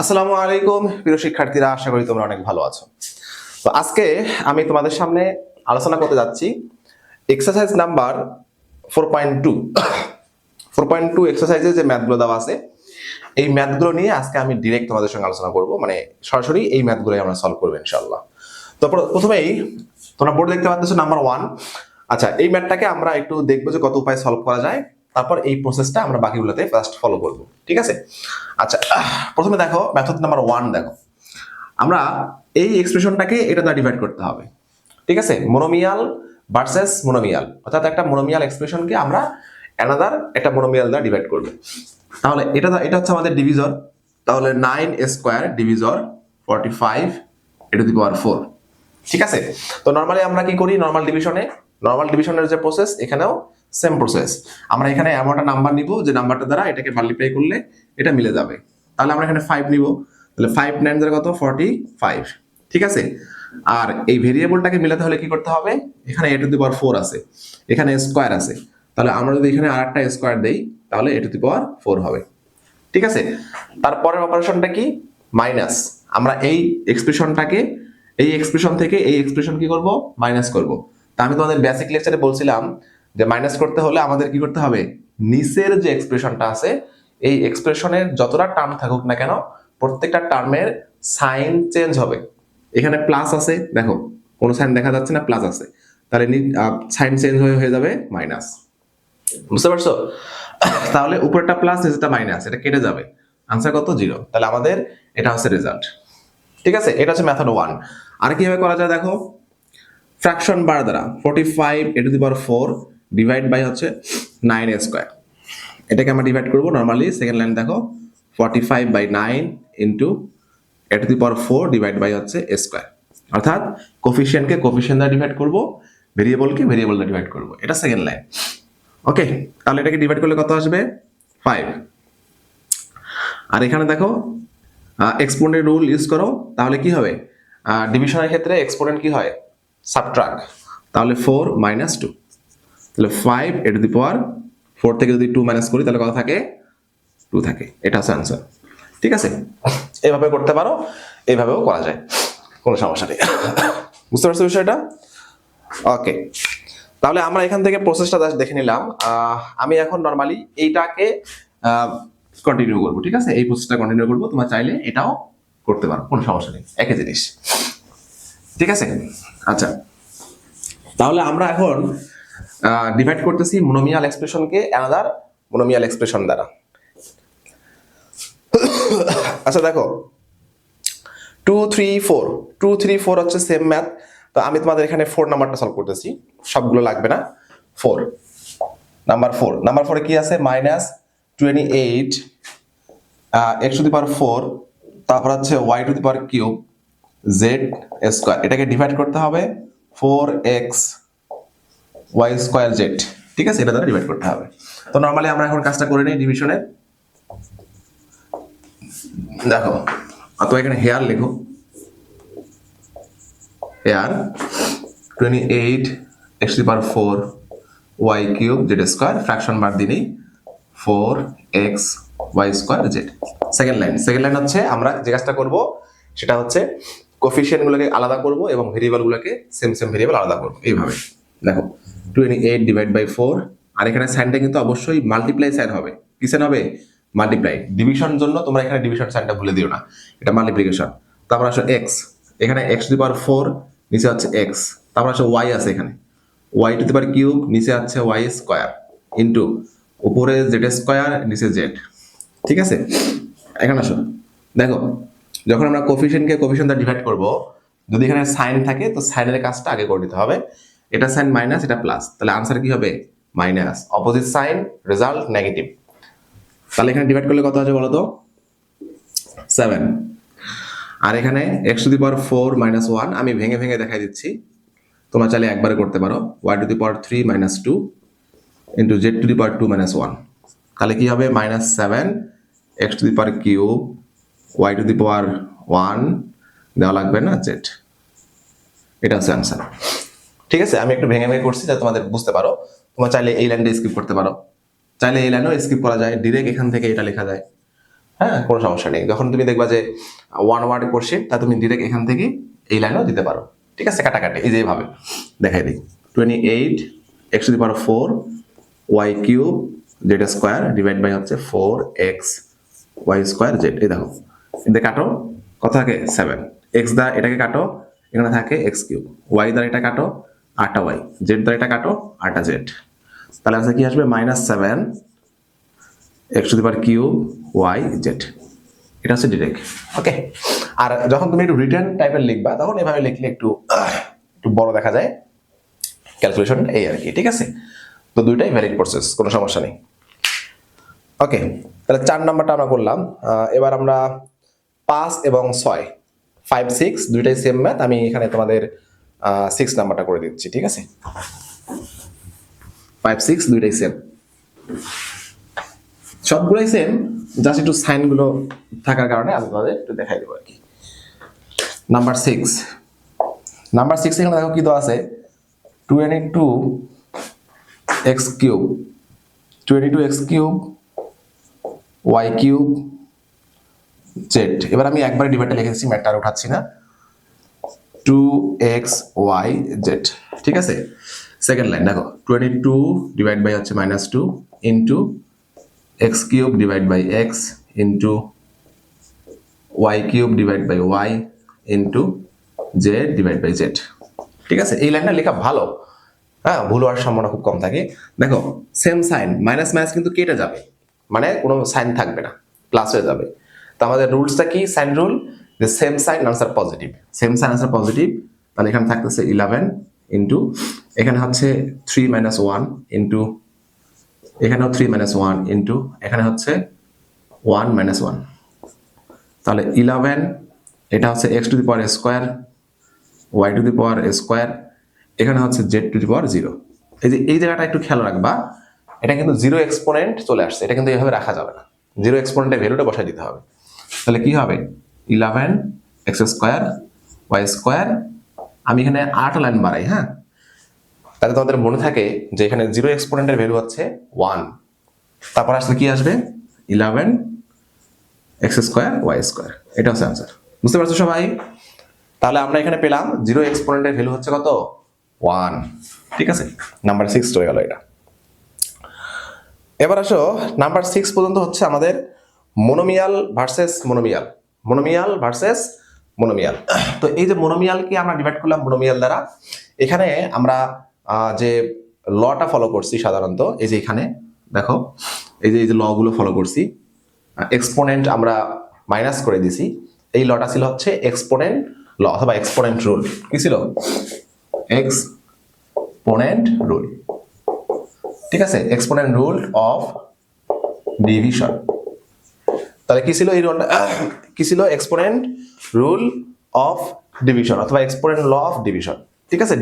আসসালামু আলাইকুম প্রিয় শিক্ষার্থীরা, আশা করি তোমরা অনেক ভালো আছো। তো আজকে আমি তোমাদের সামনে আলোচনা করতে যাচ্ছি এক্সারসাইজ নাম্বার 4.2 4.2 এক্সারসাইজে যে ম্যাথগুলো দেওয়া আছে এই ম্যাথগুলো নিয়ে আজকে আমি ডিরেক্ট তোমাদের সঙ্গে আলোচনা করব, মানে সরাসরি এই ম্যাথগুলোই আমরা সলভ করব ইনশাআল্লাহ। তো প্রথমেই তোমরা বোর্ড দেখতে পাচ্ছ নাম্বার 1। আচ্ছা, এই ম্যাথটাকে আমরা একটু দেখবো যে কত উপায়ে সলভ করা যায়, তারপর এই প্রসেসটা আমরা বাকিগুলোতে ফার্স্ট ফলো করব, ঠিক আছে? আচ্ছা, প্রথমে দেখো মেথড নাম্বার 1। দেখো আমরা এই এক্সপ্রেশনটাকে এটা দ্বারা ডিভাইড করতে হবে, ঠিক আছে? মোনোমিয়াল ভার্সেস মোনোমিয়াল, অর্থাৎ একটা মোনোমিয়াল এক্সপ্রেশনকে আমরা অ্যানাদার একটা মোনোমিয়াল দ্বারা ডিভাইড করব। তাহলে এটা হচ্ছে আমাদের ডিভিজর। তাহলে 9 square divisor 45 a to the power 4, ঠিক আছে? তো নরমালি আমরা কি করি, নরমাল ডিভিশনের যে প্রসেস এখানেও সেম প্রসেস। আমরা এখানে এমন একটা নাম্বার নিব যে নাম্বারটা দ্বারা এটাকে মাল্টিপ্লাই করলে এটা মিলে যাবে। তাহলে আমরা এখানে 5 নিব, তাহলে 5 9 দ্বারা কত 45, ঠিক আছে? আর এই ভেরিয়েবলটাকে মিলাতে হলে কি করতে হবে, এখানে a টু দি পাওয়ার 4 আছে, এখানে স্কয়ার আছে, তাহলে আমরা যদি এখানে আরেকটা স্কয়ার দেই তাহলে a টু দি পাওয়ার 4 হবে, ঠিক আছে? তারপরের অপারেশনটা কি, মাইনাস। আমরা এই এক্সপ্রেশনটাকে এই এক্সপ্রেশন থেকে এই এক্সপ্রেশন কি করব, মাইনাস করব। তা আমি তোমাদের বেসিক লেকচারে বলছিলাম যে মাইনাস করতে হলে আমাদের কি করতে হবে, নিচের যে এক্সপ্রেশনটা আছে এই এক্সপ্রেশনের যতটা টার্ম থাকুক না কেন প্রত্যেকটা টার্মের সাইন চেঞ্জ হবে। এখানে প্লাস আছে, দেখো কোনো সাইন দেখা যাচ্ছে না, প্লাস আছে, তাহলে সাইন চেঞ্জ হয়ে যাবে মাইনাস। বুঝতে পারছো? তাহলে উপরেরটা প্লাস নিচেরটা মাইনাস, এটা কেটে যাবে, আনসার কত, 0। তাহলে আমাদের এটা হচ্ছে রেজাল্ট, ঠিক আছে? এটা হচ্ছে মেথড 1। আর কিভাবে করা যায় দেখো, ফ্র্যাকশন বার দ্বারা 45 a to the power 4 divide by হচ্ছে 9 স্কয়ার, এটাকে আমরা ডিভাইড করব। নরমালি সেকেন্ড লাইন দেখো 45 by 9 into A to the power 4 divide by হচ্ছে স্কয়ার, অর্থাৎ কোফিশিয়েন্টকে কোফিশিয়েন্ট দ্বারা ডিভাইড করব, ভেরিয়েবলকে ভেরিয়েবল দ্বারা ডিভাইড করব। এটা সেকেন্ড লাইন, ওকে? তাহলে এটাকে ডিভাইড করলে কত আসবে, 5। আর এখানে দেখো এক্সপোনেন্ট রুল ইউজ করো, তাহলে কি হবে, ডিভিশনের ক্ষেত্রে এক্সপোনেন্ট কি হয়, সাবট্রাক্ট। তাহলে 4 মাইনাস 2, তাহলে 5 এ টু দি পাওয়ার 4 থেকে যদি 2 মাইনাস করি তাহলে কত থাকে, 2 থাকে। এটা হচ্ছে আনসার, ঠিক আছে? এভাবে করতে পারো, এইভাবেও করা যায়, কোনো সমস্যা নেই। বুঝতে পারছো বিষয়টা? ওকে, তাহলে আমরা এখান থেকে প্রসেসটা দেখে নিলাম। আমি এখন নরমালি এইটাকে কন্টিনিউ করবো, ঠিক আছে? এই প্রসেসটা কন্টিনিউ করবো, তোমরা চাইলে এটাও করতে পারো, কোনো সমস্যা নেই, একই জিনিস, ঠিক আছে? আচ্ছা, তাহলে আমরা এখন ডিভাইড করতেছি মোনোমিয়াল এক্সপ্রেশনকে অ্যানাদার মোনোমিয়াল এক্সপ্রেশন দ্বারা। আচ্ছা দেখো 2 3 4 2 3 4 হচ্ছে সেম ম্যাথ। তো আমি তোমাদের এখানে 4 নাম্বারটা সলভ করতেছি, সবগুলো লাগবে না। 4 নাম্বার 4 কি আছে, minus 28 x to the power 4, তারপর হচ্ছে y to the power cube z square, এটাকে ডিভাইড করতে হবে 4x y স্কয়ার z, ঠিক আছে? এটা দ্বারা ডিভাইড করতে হবে। তো নরমালি আমরা এখন কাজটা করে নিই ডিভিশনের। দেখো অথবা এখানে হেয়ার লেখো, here 28 x to the power 4 y cube z square, fraction bar দিলেই 4x y square z। Second line হচ্ছে আমরা যে কাজটা করব সেটা হচ্ছে কোফিশিয়েন্ট গুলোকে আলাদা করব এবং ভেরিয়েবল গুলোকে সেম ভেরিয়েবল আলাদা করব। এইভাবে দেখো 28 ডিভাইড বাই 4, আর এখানে সাইনটা কিন্তু অবশ্যই মাল্টিপ্লাই সাইন হবে। কি সাইন হবে, মাল্টিপ্লাই। ডিভিশন জন্য তোমরা এখানে ডিভিশন সাইনটা ভুলে দিও না, এটা মাল্টিপ্লিকেশন। তারপর আসো x, এখানে x টু দি পাওয়ার 4, নিচে হচ্ছে x, তারপর আসো y আছে এখানে y to the power cube, নিচে আছে y স্কয়ার ইনটু উপরে z স্কয়ার, নিচে z, ঠিক আছে? এখানে আসো, দেখো যখন আমরা কোফিশিয়েন্টকে কোফিশিয়েন্ট দ্বারা ডিভাইড করব, যদি এখানে সাইন থাকে তো সাইনের কাজটা আগে করে দিতে হবে। এটা সাইন মাইনাস, এটা প্লাস, তাহলে আনসার কি হবে, minus. Opposite sign, result negative. তাহলে এখানে ডিভাইড করলে কত আছে বলো তো, 7। আর এখানে x to the power 4 minus 1, আমি ভেঙে ভেঙে দেখাই দিচ্ছি, তোমরা চাইলে একবারে করতে পারো। y to the power 3 minus 2 into z to the power 2 minus 1, তাহলে কি হবে, minus 7 x to the power cube y to the power 1 দেওয়া লাগবে না z। এটা হচ্ছে আনসার, ঠিক আছে? আমি একটু ভেঙে ভেঙে করছি যাতে তোমাদের বুঝতে পারো। তোমরা চাইলে এই লাইনটা স্কিপ করতে পারো, চাইলে এই লাইনও স্কিপ করা যায়, ডিরেক্ট এখান থেকে এটা লেখা যায়, হ্যাঁ, কোনো সমস্যা নেই। যখন তুমি দেখবা যে ওয়ান ওয়ার্ড কোশ্চেন, তা তুমি ডিরেক্ট এখান থেকে এই লাইনও দিতে পারো। ঠিক আছে, কাটাকাটি এই যেভাবে দেখাই দিই। 28 x⁴ y³ z² divide by হচ্ছে 4x y² z। এই দেখো, এতে কাটো, কত থাকে 7। x দ্বারা এটাকে কাটো, এখানে থাকে x³ y দ্বারা এটা কাটো 8y, z দ্বারা এটা কাটো 8z। তাহলে আছে কি আসবে -7 x³ y/z। এটা হচ্ছে ডিরেক্ট। ওকে, আর যখন তুমি একটু রিটেন টাইপের লিখবা তখন এভাবে লিখলে একটু বড় দেখা যায় ক্যালকুলেশন, এই আর কি। ঠিক আছে, তো দুইটাই ভ্যালিড প্রসেস, কোনো সমস্যা নেই। ওকে, তাহলে 4 নাম্বারটা আমরা করলাম। এবার আমরা 5 এবং 6, 5, 6 দুইটাই সেম ম্যাথ। আমি এখানে তোমাদের 6 নাম্বারটা করে দিচ্ছি। ঠিক আছে, 5, 6 দুইটাই সেম, সবগুলোই সেম, জাস্ট একটু সাইনগুলো থাকার কারণে আমি তোমাদের একটু দেখাই দেবো আর কি। নাম্বার 6 এখানে দেখো কি দেওয়া আছে, 22x³ y³ z। এবার আমি একবারে ডিভাইডে লিখেছি, ম্যাথটা আর উঠাচ্ছি না। 2xyz। ঠিক আছে, সেকেন্ড লাইন দেখো, 22 ডিভাইড বাই হচ্ছে -2 into x³ divide by x into y³ divide by y into z divide by z। ঠিক আছে, এই লাইনটা লেখা ভালো, হ্যাঁ, ভুল হওয়ার সম্ভাবনা খুব কম থাকে। দেখো সেম সাইন, মাইনাস মাইনাস কিন্তু কেটে যাবে, মানে কোনো সাইন থাকবে না, প্লাস হয়ে যাবে। তো আমাদের রুলসটা কি, সাইন রুল, যে same sign answer positive, same sign answer positive. তাহলে এখানে থাকতেছে 11 ইন্টু, এখানে হচ্ছে 3 - 1 ইন্টু, এখানেও 3 - 1 ইন্টু, এখানে হচ্ছে 1 - 1। তাহলে 11, এটা হচ্ছে x⁴² y²², এখানে হচ্ছে z⁴0। এই জায়গাটা একটু খেয়াল রাখবা, এটা কিন্তু 0 এক্সপোনেন্ট চলে আসছে, এটা কিন্তু এইভাবে রাখা যাবে না, 0 এক্সপোনেন্টের ভ্যালুটা বসাই দিতে হবে। তাহলে কি হবে, 11x² y²। আমি এখানে 8 লাইন বাড়াই, হ্যাঁ, তাহলে তোমাদের মনে থাকে যে এখানে 0 এক্সপোনেন্টের ভ্যালু হচ্ছে 1, তারপর আসলে কি আসবে 11x² y²। এটা হচ্ছে আনসার। বুঝতে পারছো সবাই? তাহলে আমরা এখানে পেলাম 0 এক্সপোনেন্টের ভ্যালু হচ্ছে কত, 1। ঠিক আছে, নাম্বার 6 চলে গেল এটা। এবার আসো, নাম্বার 6 পর্যন্ত হচ্ছে আমাদের মোনোমিয়াল ভার্সেস মোনোমিয়াল, তো এই যে মোনোমিয়ালকে আমরা ডিভাইড করলাম মোনোমিয়াল দ্বারা, এখানে আমরা যে লটা ফলো করছি সাধারণত, এই যে এখানে দেখো, এই যে লগুলো ফলো করছি, এক্সপোনেন্ট আমরা মাইনাস করে দিছি, এই লটা ছিল হচ্ছে এক্সপোনেন্ট ল অথবা এক্সপোনেন্ট রুল। কি ছিল, এক্সপোনেন্ট রুল। ঠিক আছে, এক্সপোনেন্ট রুল অফ ডিভিশন। তাহলে কি ছিল এই রুলটা, কি ছিল, এক্সপোনেন্ট রুল অফ ডিভিশন অথবা এক্সপোনেন্ট ল অফ ডিভিশন। ঠিক আছে,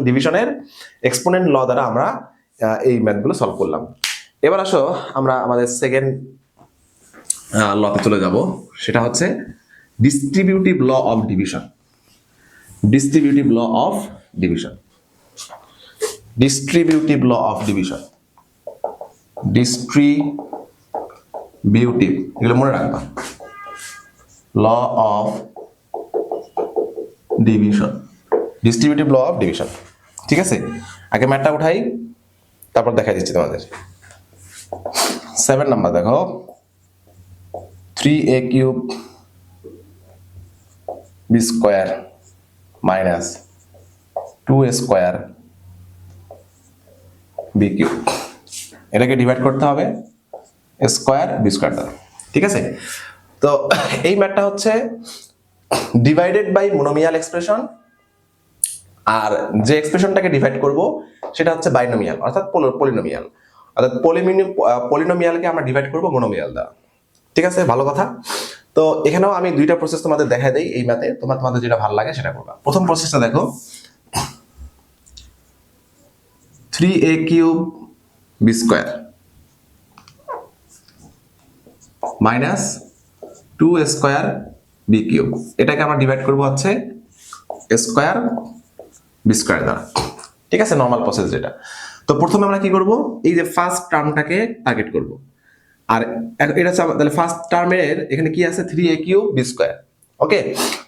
ডিভিশনের এক্সপোনেন্ট ল দ্বারা আমরা এই ম্যাথগুলো সলভ করলাম। এবার আসো আমরা আমাদের সেকেন্ড লতে চলে যাব, সেটা হচ্ছে distributive law of division. Distributive law of division, distributive law of division, distributive, এগুলো মনে রাখবা, law of division, distributive law of division. ঠিক আছে, আগে ম্যাথটা উঠাই, তারপর দেখাই দিচ্ছি তোমাদের। 7 নাম্বার দেখো, 3a³ b² minus 2a² b³, এটাকে ডিভাইড করতে হবে স্কোয়ার b² দ্বারা। ঠিক আছে, তো এই ম্যাথটা হচ্ছে ডিভাইডেড বাই মোনোমিয়াল এক্সপ্রেশন, আর যে এক্সপ্রেশনটাকে ডিভাইড করব সেটা হচ্ছে বাইনোমিয়াল অর্থাৎ পলিনোমিয়াল, অর্থাৎ পলিনোমিয়ালকে আমরা ডিভাইড করব মোনোমিয়াল দ্বারা। ঠিক আছে, ভালো কথা। তো এখানেও আমি দুইটা প্রসেস তোমাদের দেখাই দেই এই ম্যাথে, তোমাদের যেটা ভালো লাগে সেটা করবা। প্রথম প্রসেসটা দেখো, 3a³ b² minus 2a² b³, এটাকে আমরা ডিভাইড করব হচ্ছে স্কোয়ার b² দ্বারা। ঠিক আছে, নর্মাল প্রসেস যেটা। তো প্রথমে আমরা কি করব, এই যে ফার্স্ট টার্মটাকে টার্গেট করব, আর এটা তাহলে ফার্স্ট টার্মের এখানে কি আছে 3a কিউব বি স্কোয়ার। ওকে,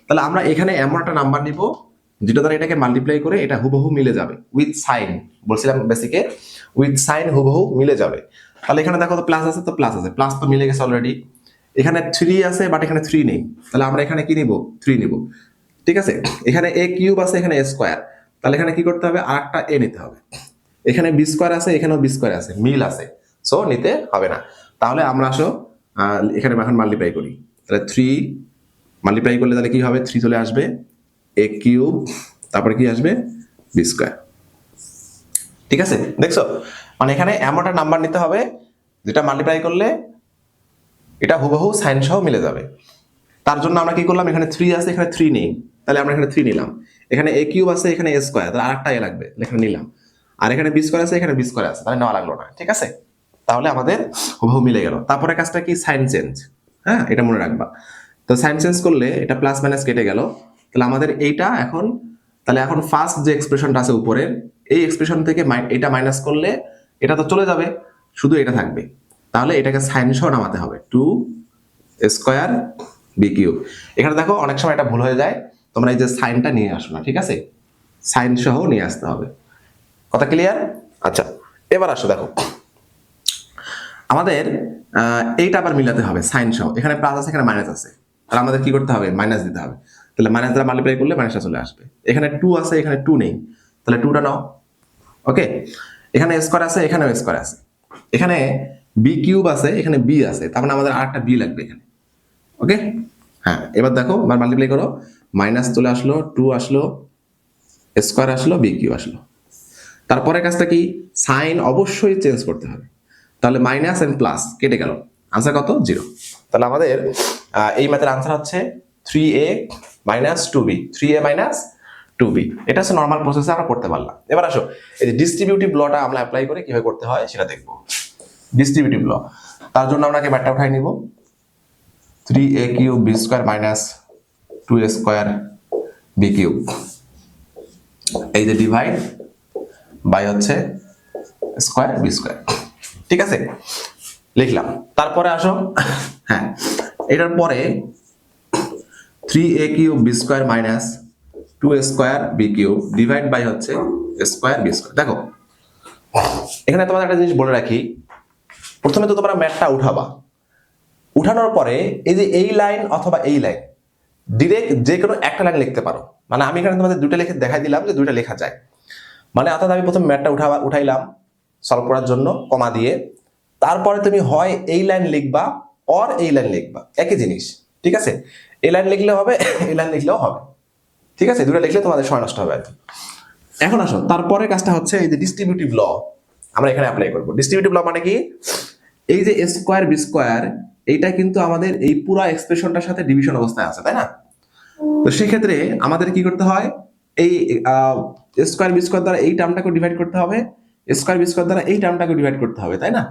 তাহলে আমরা এখানে এমন একটা নাম্বার নিব যেটা দ্বারা এটাকে মাল্টিপ্লাই করে এটা হুবহু মিলে যাবে উইথ সাইন, বলছিলাম বেসিকে উইথ সাইন হুবহু মিলে যাবে। তাহলে এখানে দেখো তো প্লাস আছে, তো প্লাস আছে, প্লাস তো মিলে গেছে অলরেডি। এখানে 3 আছে বাট এখানে 3 নেই, তাহলে আমরা এখানে কি নিব 3 নিব। ঠিক আছে, এখানে a কিউব আছে এখানে a স্কোয়ার, তাহলে এখানে কি করতে হবে আরেকটা a নিতে হবে। এখানে বি স্কোয়ার আছে এখানেও বি স্কোয়ার আছে, মিল আছে, সো নিতে হবে না। তাহলে আমরা আসো এখানে এখন মাল্টিপ্লাই করি, তাহলে 3 মাল্টিপ্লাই করলে তাহলে কি হবে 3 চলে আসবে, a কিউব তারপরে কি আসবে বি স্কোয়ার। ঠিক আছে, দেখছো মানে এখানে এমন একটা নাম্বার নিতে হবে যেটা মাল্টিপ্লাই করলে এটা হুবহু সাইন সহ মিলে যাবে। তার জন্য আমরা কি করলাম, এখানে 3 আছে এখানে 3 নেই, তাহলে আমরা এখানে 3 নিলাম। এখানে a কিউব আছে এখানে a স্কোয়ার, তাহলে আরেকটা a লাগবে, এখানে নিলাম। আর এখানে বি স্কোয়ার আছে এখানে বি স্কোয়ার আছে, তাহলে নেওয়া লাগলো না। ঠিক আছে, তাহলে আমাদের হুবহু মিলে গেল। তারপরে কাজটা কি সাইন চেঞ্জ, হ্যাঁ এটা মনে রাখবা। তো সাইন চেঞ্জ করলে এটা প্লাস মাইনাস কেটে গেল, তাহলে আমাদের এইটা এখন, তাহলে এখন ফার্স্ট যে এক্সপ্রেশনটা আছে উপরের এই এক্সপ্রেশন থেকে এটা মাইনাস করলে এটা তো চলে যাবে, শুধু এটা থাকবে। তাহলে এটাকে সাইন সহ নামাতে হবে 2 স্কোয়ার বি কিউব। এখানে দেখো অনেক সময় এটা ভুল হয়ে যায়, তোমরা এই যে সাইনটা নিয়ে আসো না, ঠিক আছে, সাইন সহ নিয়ে আসতে হবে। কথা ক্লিয়ার? আচ্ছা, এবার আসো দেখো আমাদের এইটা আবার মিলাতে হবে সাইন সহ, এখানে প্লাস আছে এখানে মাইনাস আছে, তাহলে আমাদের কি করতে হবে মাইনাস দিতে হবে। তাহলে মাইনাস দ্বারা মাল্টিপ্লাই করলে মাইনাসটা চলে আসবে। এখানে 2 আছে এখানে 2 নেই, তাহলে 2টা নাও। ওকে, এখানে স্কোয়ার আছে এখানেও স্কোয়ার আছে, এখানে বি কিউব আছে এখানে বি আছে, তার মানে আমাদের আরেকটা বি লাগবে এখানে। ওকে, হ্যাঁ এবার দেখো এবার মাল্টিপ্লাই করো, মাইনাস চলে আসলো 2 আসলো স্কোয়ার আসলো বি কিউব আসলো। তারপরে কাজটা কি সাইন অবশ্যই চেঞ্জ করতে হবে, তাহলে মাইনাস এন্ড প্লাস কেটে গেল, আনসার কত 0। তাহলে আমাদের এই ম্যাথের আনসার হচ্ছে 3a minus 2b, 3a minus 2b। এটা হচ্ছে নর্মাল প্রসেসে আমরা করতে পারলাম। এবার আসো এই যে ডিস্ট্রিবিউটিভ লটা আমরা অ্যাপ্লাই করে কিভাবে করতে হয় সেটা দেখবো। ডিস্ট্রিবিউটিভ ল, তার জন্য আমরা কি ব্যাটটা উঠাই নিব, 3a cube B square minus 2a square B cube, এই যে ডিভাইড বাই হচ্ছে স্কোয়ার বি স্কোয়ার। ঠিক আছে, লিখলাম। তারপরে আসো হ্যাঁ এটার পরে 3a cube B square minus 2a square B cube divide by হচ্ছে স্কোয়ার বি স্কোয়ার। দেখো এখানে তোমাদের একটা জিনিস বলে রাখি, প্রথমে তো তোমরা ম্যাথটা উঠাবা, উঠানোর পরে এই যে এই লাইন অথবা এই লাইন ডিরেক্ট যে কোনো একটা লাইন লিখতে পারো। মানে আমি এখানে তোমাদের দুটো লিখে দেখাই দিলাম যে দুইটা লেখা যায়। মানে অর্থাৎ আমি প্রথমে ম্যাথটা উঠাইলাম সলভ করার জন্য কমা দিয়ে, তারপরে তুমি হয় এই লাইন লিখবা অর এই লাইন লিখবা, একই জিনিস। ঠিক আছে, এই লাইন লিখলে হবে এই লাইন লিখলেও হবে। ঠিক আছে, দুটো লিখলে তোমাদের সময় নষ্ট হবে আর কি। এখন আসো তারপরে কাজটা হচ্ছে এই যে ডিস্ট্রিবিউটিভ ল আমরা এখানে অ্যাপ্লাই করবো। ডিস্ট্রিবিউটিভ ল মানে কি, এই যে স্কোয়ার বি স্কোয়ার এইটা কিন্তু আমাদের এই পুরো এক্সপ্রেশনটার সাথে ডিভিশন অবস্থায় আছে, তাই না? তো সেক্ষেত্রে আমাদের কি করতে হয়, এই স্কোয়ার বি স্কোয়ার দ্বারা এই টার্মটাকে ডিভাইড করতে হবে, স্কোয়ার বি স্কোয়ার দ্বারা এই টার্মটাকে ডিভাইড করতে হবে, তাই না?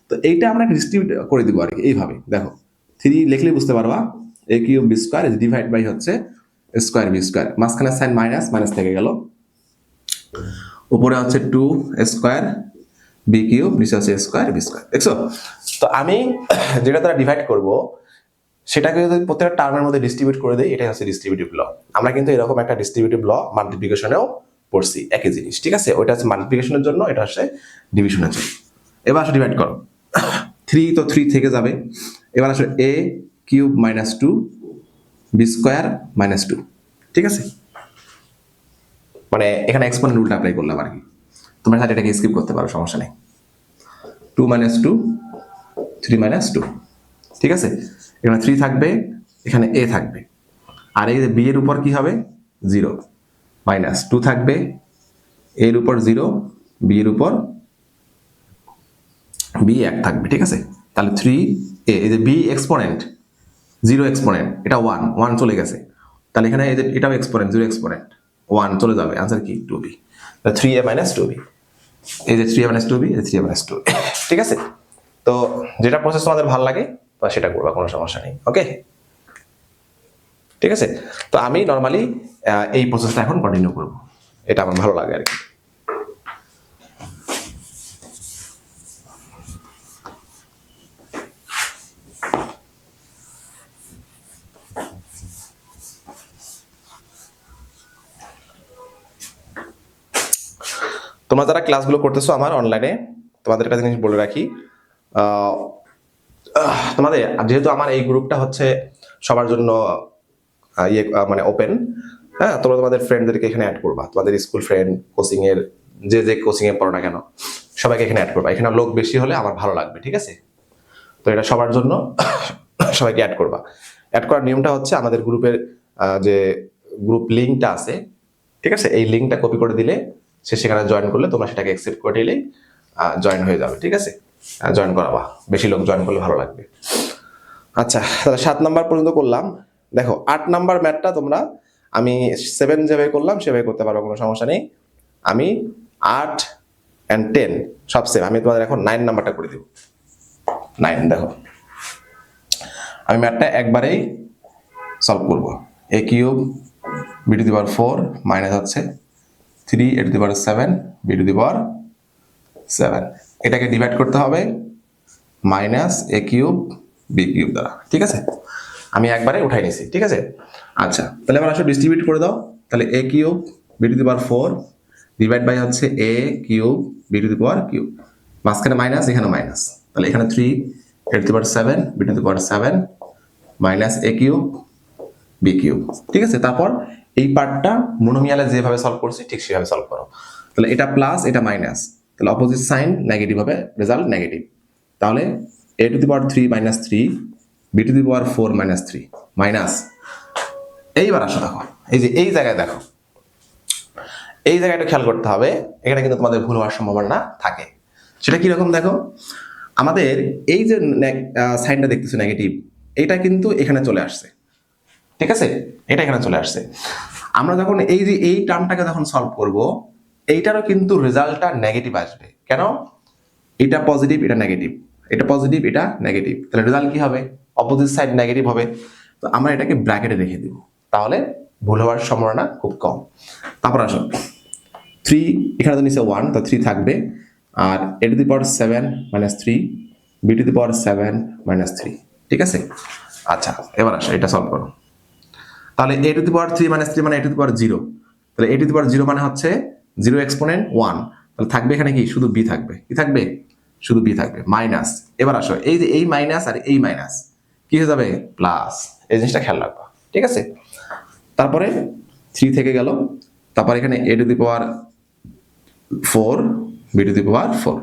তো এইটা আমরা ডিস্ট্রিবিউট করে দিব আর কি এইভাবে। দেখো 3 লিখলেই বুঝতে পারবা, a cube B square is divide by হচ্ছে স্কোয়ার বি স্কোয়ার, মাঝখানে সাইন মাইনাস, মাইনাস থেকে গেল, উপরে হচ্ছে 2 স্কোয়ার বি কিউব, নিচে হচ্ছে স্কোয়ার বি স্কোয়ার। দেখছো, তো আমি যেটা দ্বারা ডিভাইড করব সেটাকে যদি প্রত্যেকটা টার্মের মধ্যে ডিস্ট্রিবিউট করে দেই, এটাই হচ্ছে ডিস্ট্রিবিউটিভ ল। আমরা কিন্তু এরকম একটা ডিস্ট্রিবিউটিভ ল মাল্টিপ্লিকেশনেও পড়ছি, একই জিনিস। ঠিক আছে, ওইটা হচ্ছে মাল্টিপ্লিকেশনের জন্য, এটা হচ্ছে ডিভিশনের জন্য। এবার আসলে ডিভাইড করো, 3 তো 3 থেকে যাবে। এবার আসলে a cube minus 2 B square minus 2। ঠিক আছে, মানে এখানে এক্সপোনেন্ট রুলটা অ্যাপ্লাই করলাম আর কি। তোমরা সাথে এটাকে স্কিপ করতে পারো, সমস্যা নেই। 2 মাইনাস 2 3 মাইনাস 2। ঠিক আছে, এখানে 3 থাকবে, এখানে a থাকবে, আর এই b এর উপর কি হবে 0, মাইনাস 2 থাকবে, a এর উপর 0, b এর উপর b 1 থাকবে। ঠিক আছে, তাহলে 3a, এই যে b এক্সপোনেন্ট 0 এক্সপোনেন্ট, এটা 1 চলে গেছে, তাহলে এখানে এই যে এটাও এক্সপোনেন্ট 0 এক্সপোনেন্ট 1 চলে যাবে, आंसर কি 2b, 3a মাইনাস 2b, এই যে 3a মাইনাস 2b, এই যে 3a মাইনাস 2b। ঠিক আছে, তো যেটা প্রসেস তোমাদের ভালো লাগে তো সেটা করবা, কোনো সমস্যা নেই। ওকে, ঠিক আছে, তো আমি নরমালি এই প্রসেসটা এখন কন্টিনিউ করব, এটা আমার ভালো লাগে আর কি। তোমরা যারা ক্লাসগুলো করতেছো আমার অনলাইনে, তোমাদের একটা জিনিস বলে রাখি, তোমাদের যেহেতু আমার এই গ্রুপটা হচ্ছে সবার জন্য মানে ওপেন, হ্যাঁ, তোমরা তোমাদের ফ্রেন্ডদেরকে এখানে অ্যাড করবা, তোমাদের স্কুল ফ্রেন্ড, কোচিং এর যে কোচিং এ পড়ো না কেন সবাইকে এখানে অ্যাড করবা। এখানে লোক বেশি হলে আমার ভালো লাগবে, ঠিক আছে? তো এটা সবার জন্য, সবাইকে অ্যাড করবা। অ্যাড করার নিয়মটা হচ্ছে আমাদের গ্রুপের যে গ্রুপ লিঙ্কটা আছে, ঠিক আছে, এই লিঙ্কটা কপি করে দিলে সে সেখানে জয়েন করলে তোমরা সেটাকে অ্যাকসেপ্ট করে দিলেই জয়েন হয়ে যাবে, ঠিক আছে? জয়েন করাবা, বেশি লোক জয়েন করলে ভালো লাগবে। আচ্ছা, তাহলে 7 নাম্বার পর্যন্ত করলাম। দেখো 8 নাম্বার ম্যাথটা তোমরা আমি 7 যেভাবে করলাম সেভাবে করতে পারবো, কোনো সমস্যা নেই। আমি 8 and 10 সব সেম। আমি তোমাদের এখন 9 নাম্বারটা করে দিব। 9 দেখো, আমি ম্যাথটা একবারেই সলভ করব। a cube b to the power 4 minus হচ্ছে 3 a to the power 7 b to the power 7, এটাকে ডিভাইড করতে হবে minus a cube b cube দ্বারা, ঠিক আছে? আমি একবারে উঠাই নিছি, ঠিক আছে? আচ্ছা, তাহলে এবার আসলে ডিস্ট্রিবিউট করে দাও। তাহলে a cube b to the power 4 divide by হচ্ছে a cube b to the power cube, মাঝখানে মাইনাস, এখানে মাইনাস, তাহলে এখানে 3 a to the power 7 b to the power 7 minus a cube b cube, ঠিক আছে? তারপর এই পার্টটা মনোমিয়ালে যেভাবে সলভ করছি ঠিক সেভাবে সলভ করো। তাহলে এটা প্লাস, এটা মাইনাস, তাহলে অপোজিট সাইন নেগেটিভ হবে, রেজাল্ট নেগেটিভ। তাহলে a to the power 3 minus 3 b to the power 4 minus 3 minus, এইবার আসো দেখো, এই যে এই জায়গায় দেখো, এই জায়গাটা খেয়াল করতে হবে, এখানে কিন্তু তোমাদের ভুল হওয়ার সম্ভাবনা থাকে। সেটা কিরকম দেখো, আমাদের এই যে সাইনটা দেখতেছো নেগেটিভ, এইটা কিন্তু এখানে চলে আসছে, ঠিক আছে? এটা এখানে চলে আসছে। আমরা যখন এই যে এই টার্মটাকে যখন সলভ করব, এইটারও কিন্তু রেজাল্টটা নেগেটিভ আসবে। কেন? এটা পজিটিভ, এটা নেগেটিভ, এটা পজিটিভ, এটা নেগেটিভ, তাহলে রেজাল্ট কি হবে? অপোজিট সাইড নেগেটিভ হবে। তো আমরা এটাকে ব্র্যাকেটে রেখে দিব, তাহলে ভুল হওয়ার সম্ভাবনা খুব কম। তারপর আসো 3, এখানে তো নিচে 1, তো 3 থাকবে, আর a to the power 7 minus 3 b to the power 7 minus 3, ঠিক আছে? আচ্ছা, এবার আসো এটা সলভ করো। তাহলে a to the power 3 minus 3 মানে a টু দি পাওয়ার 0, তাহলে a টু দি পাওয়ার 0 মানে হচ্ছে 0 এক্সপোনেন্ট 1, তাহলে থাকবে এখানে কি? শুধু b থাকবে। কি থাকবে? শুধু b থাকবে, মাইনাস। এবার আসো এই যে এই মাইনাস আর এই মাইনাস কি হয়ে যাবে? প্লাস। এই জিনিসটা খেয়াল রাখবা, ঠিক আছে? তারপরে 3 থেকে গেল, তারপর এখানে a to the power 4 b to the power 4,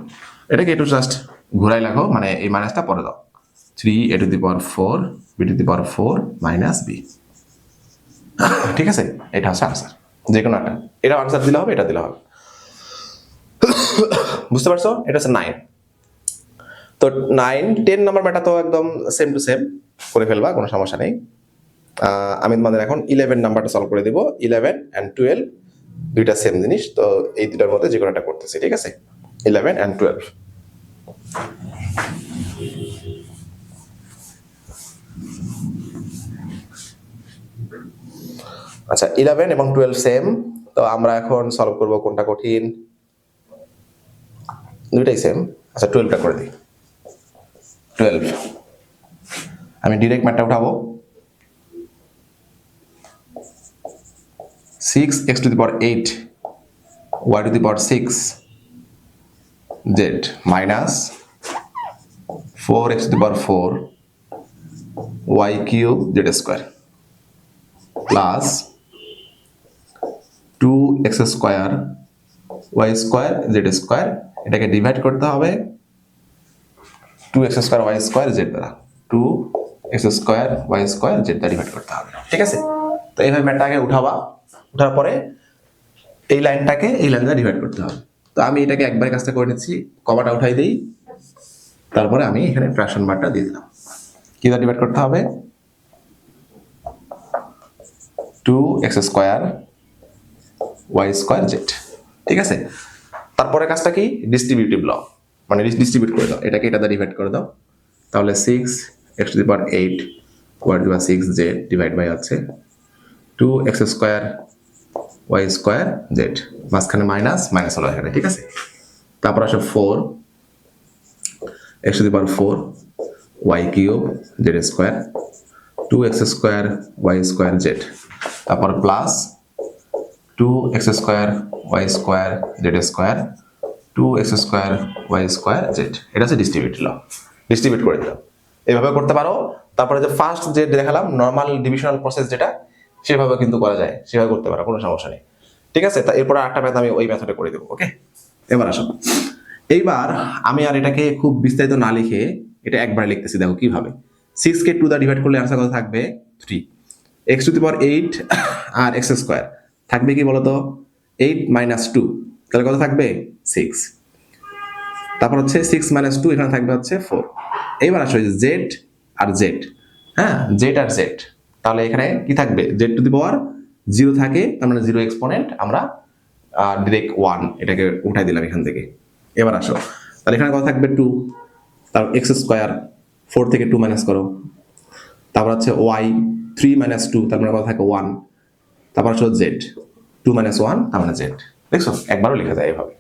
এটাকে একটু জাস্ট ঘুরাই রাখো, মানে এই মাইনাসটা পরে দাও। 3 a to the power 4 b to the power 4 minus b, ঠিক আছে? এটা হচ্ছে আনসার, যে কোনো একটা। এটা আনসার দিলে হবে, এটা দিলে হবে। বুঝতে পারছো? এটা হচ্ছে 9। তো 9, 10 নাম্বার ম্যাটা তো একদম সেম টু সেম করে ফেলবা, কোনো সমস্যা নেই। আমি তোমাদের এখন 11 নাম্বারটা সলভ করে দিব। 11 and 12 দুইটা সেম জিনিস, তো এই দুটার মধ্যে যে কোনো একটা করতেছি, ঠিক আছে? 11 and 12। আচ্ছা, 11 এবং 12 সেম, তো আমরা এখন সলভ করব কোনটা কঠিন? দুইটাই সেম। আচ্ছা, 12টা করে দিই। 12 আমি ডিরেক্ট ম্যাথটা উঠাবো। 6x to the power 8 y to the power 6 z minus 4x to the power 4 y cube z square plus 2x square y square z square, এটাকে ডিভাইড করতে হবে 2x square y square z দ্বারা, 2x square y square z দ্বারা divide করতে হবে, ঠিক আছে? তো এইভাবে ম্যাথটাকে উঠাবা, উঠার পরে এই লাইনটাকে এই লাইন দ্বারা ডিভাইড করতে হবে। তো আমি এটাকে একবারে কাজটা করে নিচ্ছি, কমাটা উঠাই দেই, তারপরে আমি এখানে ফ্র্যাকশন বারটা দিয়ে দিলাম। কি দ্বারা ডিভাইড করতে হবে? 2x square y square z, ঠিক আছে? তারপরে কাজটা কি? ডিস্ট্রিবিউটিভ ল, মানে ডিস্ট্রিবিউট করে দাও, এটাকে এটা দ্বারা ডিভাইড করে দাও। তাহলে 6x to the power 8 y to the power 6 z divide by হচ্ছে 2x square y square z, মাঝখানে মাইনাস, মাইনাস হলো এখানে, ঠিক আছে? তারপর আসে 4x to the power 4 y cube z square 2x square y square z, তারপর plus 2x square Y square Z square 2x square Y square Z, এটা হচ্ছে ডিস্ট্রিবিউট করে দিলাম। এভাবে করতে পারো। তারপরে যে ফার্স্ট যে দেখালাম নর্মাল ডিভিশনাল প্রসেস যেটা, সেভাবে কিন্তু করা যায়, সেভাবে করতে পারো, কোনো সমস্যা নেই। ঠিক আছে, তা এরপর আরেকটা ম্যাথ আমি ওই মেথডে করে দেবো। ওকে, এবার আসো। এইবার আমি আর এটাকে খুব বিস্তারিত না লিখে এটা একবারে লিখতেছি, দেখো কিভাবে। 6কে 2 দ্বারা ডিভাইড করলে আনসার কত থাকবে 3, x⁴ আর x স্কোয়ার থাকবে কি বলতো 8 - 2, তাহলে কত থাকবে 6। তারপর হচ্ছে 6 - 2, এখানে থাকবে হচ্ছে 4। এইবার আসো জেড আর জেড, হ্যাঁ জেড আর জেড, তাহলে এখানে কি থাকবে z⁴ থাকে, তার মানে 0 এক্সপোনেন্ট, আমরা ডিরেক্ট 1 এটাকে উঠাই দিলাম এখান থেকে। এবার আসো, তাহলে এখানে কত থাকবে 2, তারপর x স্কোয়ার 4 থেকে 2 মাইনাস করো, তারপর হচ্ছে y 3 - 2, তার মানে কত থাকে 1, তারপর হচ্ছে z 2 - 1, তার মানে z। দেখছো একবারও লেখা যায় এভাবে।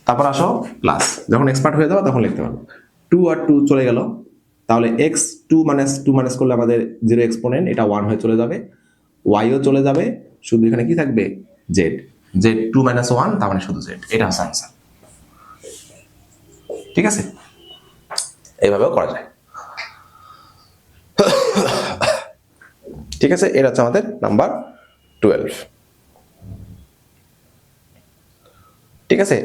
তারপর আসো প্লাস, যখন এক্সপার্ট হয়ে যাবে তখন লিখতে পারবো। 2 আর 2 চলে গেল, তাহলে x 2 - 2 মাইনাস করলে আমাদের 0 এক্সপোনেন্ট, এটা 1 হয়ে চলে যাবে, y ও চলে যাবে, শুধু এখানে কি থাকবে z 2 - 1, তার মানে শুধু z। এটা হচ্ছে আনসার। ঠিক আছে, এইভাবেও করা যায়। ঠিক আছে, এটা হচ্ছে আমাদের নাম্বার 12। ঠিক আছে,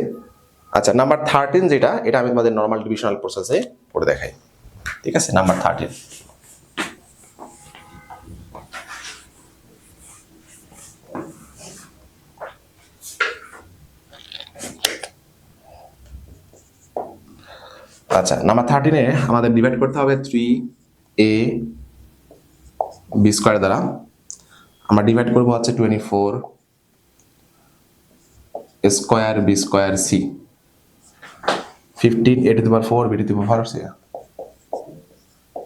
আচ্ছা নাম্বার 13 যেটা, এটা আমি তোমাদের নর্মাল ডিভিশনাল প্রসেসে পড়ে দেখাই। ঠিক আছে, নাম্বার 13। আচ্ছা নাম্বার 13-এ আমাদের ডিভাইড করতে হবে 3ab স্কোয়ার দ্বারা। আমরা ডিভাইড করবো হচ্ছে 24 square B square C, 15 a⁴ b⁴ c,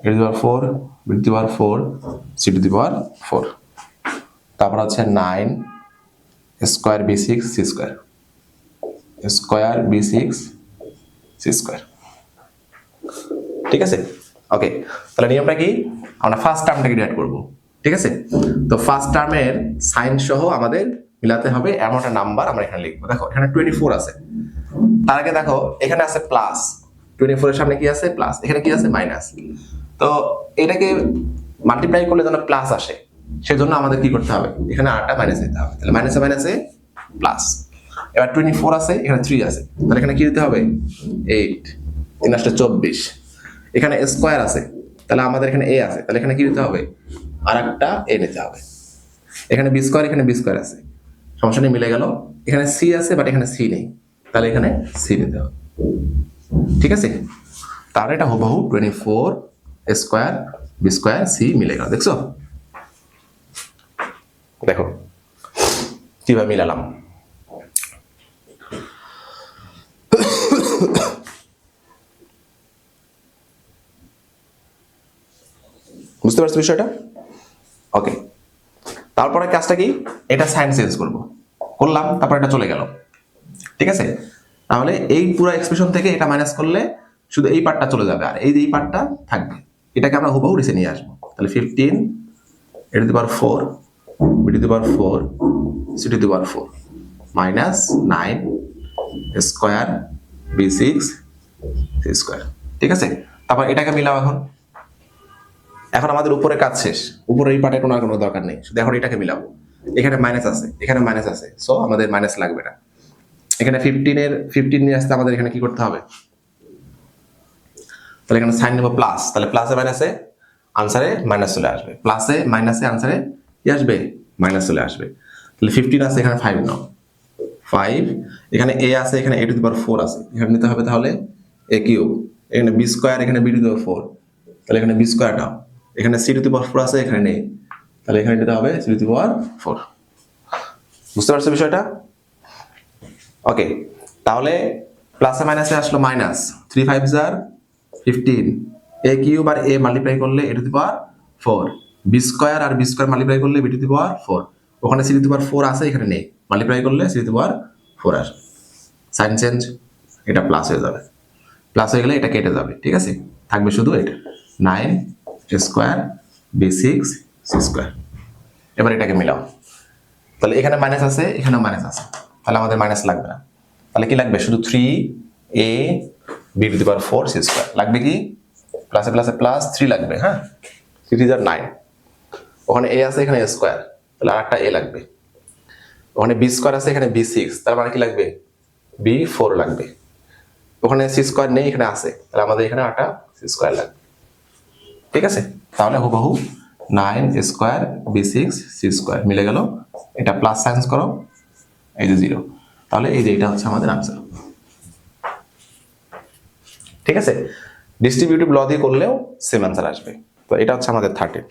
a⁴ b⁴ c⁴, তারপর হচ্ছে 9 square b6 c square, square b6 c square. ঠিক আছে, ওকে, তাহলে নিয়মটা কি, আমরা ফার্স্ট টার্মটাকে ডিভাইড করব। ঠিক আছে, তো ফার্স্ট টার্মের সাইন সহ আমাদের মিলাতে হবে এমন একটা নাম্বার আমরা এখানে লিখবো। দেখো এখানে 24 আছে, তার আগে দেখো এখানে আছে প্লাস, 24 এর সামনে কি আছে প্লাস, এখানে কি আছে মাইনাস। তো এটাকে মাল্টিপ্লাই করলে যেন প্লাস আসে, সেজন্য আমাদের কি করতে হবে, এখানে আরটা মাইনাস দিতে হবে, তাহলে মাইনাসে মাইনাসে প্লাস। এবার 24 আছে, এখানে 3 আছে, তাহলে এখানে কি দিতে হবে 8, 3 × 24। এখানে স্কোয়ার আছে, তাহলে আমাদের এখানে a আছে, তাহলে এখানে কি দিতে হবে আর একটা a নিতে হবে। এখানে বি স্কোয়ার, এখানে বি স্কোয়ার আছে, সমস্যা নেই মিলে গেল। এখানে সি আছে বাট এখানে সি নেই, তাহলে এখানে সি নিতে হবে। ঠিক আছে, তাহলে এটা হুবহু 24 স্কোয়ার বি স্কোয়ার সি মিলে গেল। দেখছো, দেখো কিভাবে মিলালাম। বুঝতে পারছো বিষয়টা? ওকে, তারপরে কাজটা কি, এটা সাইন চেঞ্জ করলাম, তারপর এটা চলে গেল। ঠিক আছে, তাহলে এই পুরো এক্সপ্রেশন থেকে এটা মাইনাস করলে শুধু এই পার্টটা চলে যাবে, আর এই পার্টটা থাকবে, এটাকে আমরা হুবহু নিচে নিয়ে আসবো। তাহলে 15 a⁴ b⁴ c⁴ minus 9 square b6 c square. ঠিক আছে, তারপর এটাকে মিলাও। এখন আমাদের উপরে কাজ শেষ, উপরে এই পার্টে কোনো দরকার নেই, শুধু এখন এটাকে মিলাবো। এখানে মাইনাস আছে, এখানে মাইনাস আছে, সো আমাদের মাইনাস লাগবে না। এখানে 15 নিয়ে আসতে আমাদের এখানে কি করতে হবে, তাহলে এখানে সাইন নেব প্লাস, তাহলে প্লাসে মাইনাসে আনসারে মাইনাস চলে আসবে, প্লাসে মাইনাসে আনসারে কি আসবে মাইনাস চলে আসবে। তাহলে 15 আছে, এখানে 5 নাও, 5, এখানে a আছে, এখানে a⁴ আছে, এখানে নিতে হবে তাহলে a3, এখানে b স্কোয়ার, এখানে b⁴, তাহলে এখানে b স্কোয়ার নাও, এখানে c⁴ আছে, এখানে নেই, তাহলে এখানে নিতে হবে c⁴। বুঝতে পারছো বিষয়টা? ওকে, তাহলে প্লাসে মাইনাসে আসলো minus, 3 5 15, a³ R a multiply করলে a⁴, b স্কোয়ার আর b স্কোয়ার মাল্টিপ্লাই করলে b⁴, ওখানে c⁴ আছে, এখানে নেই, মাল্টিপ্লাই করলে c⁴ আসবে। সাইন চেঞ্জ, এটা প্লাস হয়ে যাবে, প্লাস হয়ে গেলে এটা কেটে যাবে। ঠিক আছে, থাকবে শুধু এটা 9 স্কোয়ার b6 c স্কোয়ার। এবার এটাকে মিলাও, তাহলে এখানে মাইনাস আছে, এখানে মাইনাস আছে, তাহলে আমাদের মাইনাস লাগবে না। তাহলে কি লাগবে? শুধু 3ab⁴ c স্কয়ার লাগবে। কি প্লাসে প্লাসে প্লাস 3 লাগবে। হ্যাঁ, 3 × 9, ওখানে a আছে, এখানে a স্কয়ার, তাহলে আরেকটা a লাগবে। ওখানে b স্কয়ার আছে, এখানে b6, তার মানে কি লাগবে? b4 লাগবে। ওখানে c স্কয়ার নেই, এখানে আছে, তাহলে আমাদের এখানে আরেকটা c স্কয়ার লাগবে। ঠিক আছে, তাহলে হুবহু 9a square b6 c square মিলে গেল। এটা প্লাস সাইন্স করো, এই যে 0, তাহলে এই যে এটা হচ্ছে আমাদের আনসার। ঠিক আছে, ডিস্ট্রিবিউটিভ ল দিয়ে করলেও সেম আনসার আসবে। তো এটা হচ্ছে আমাদের 13।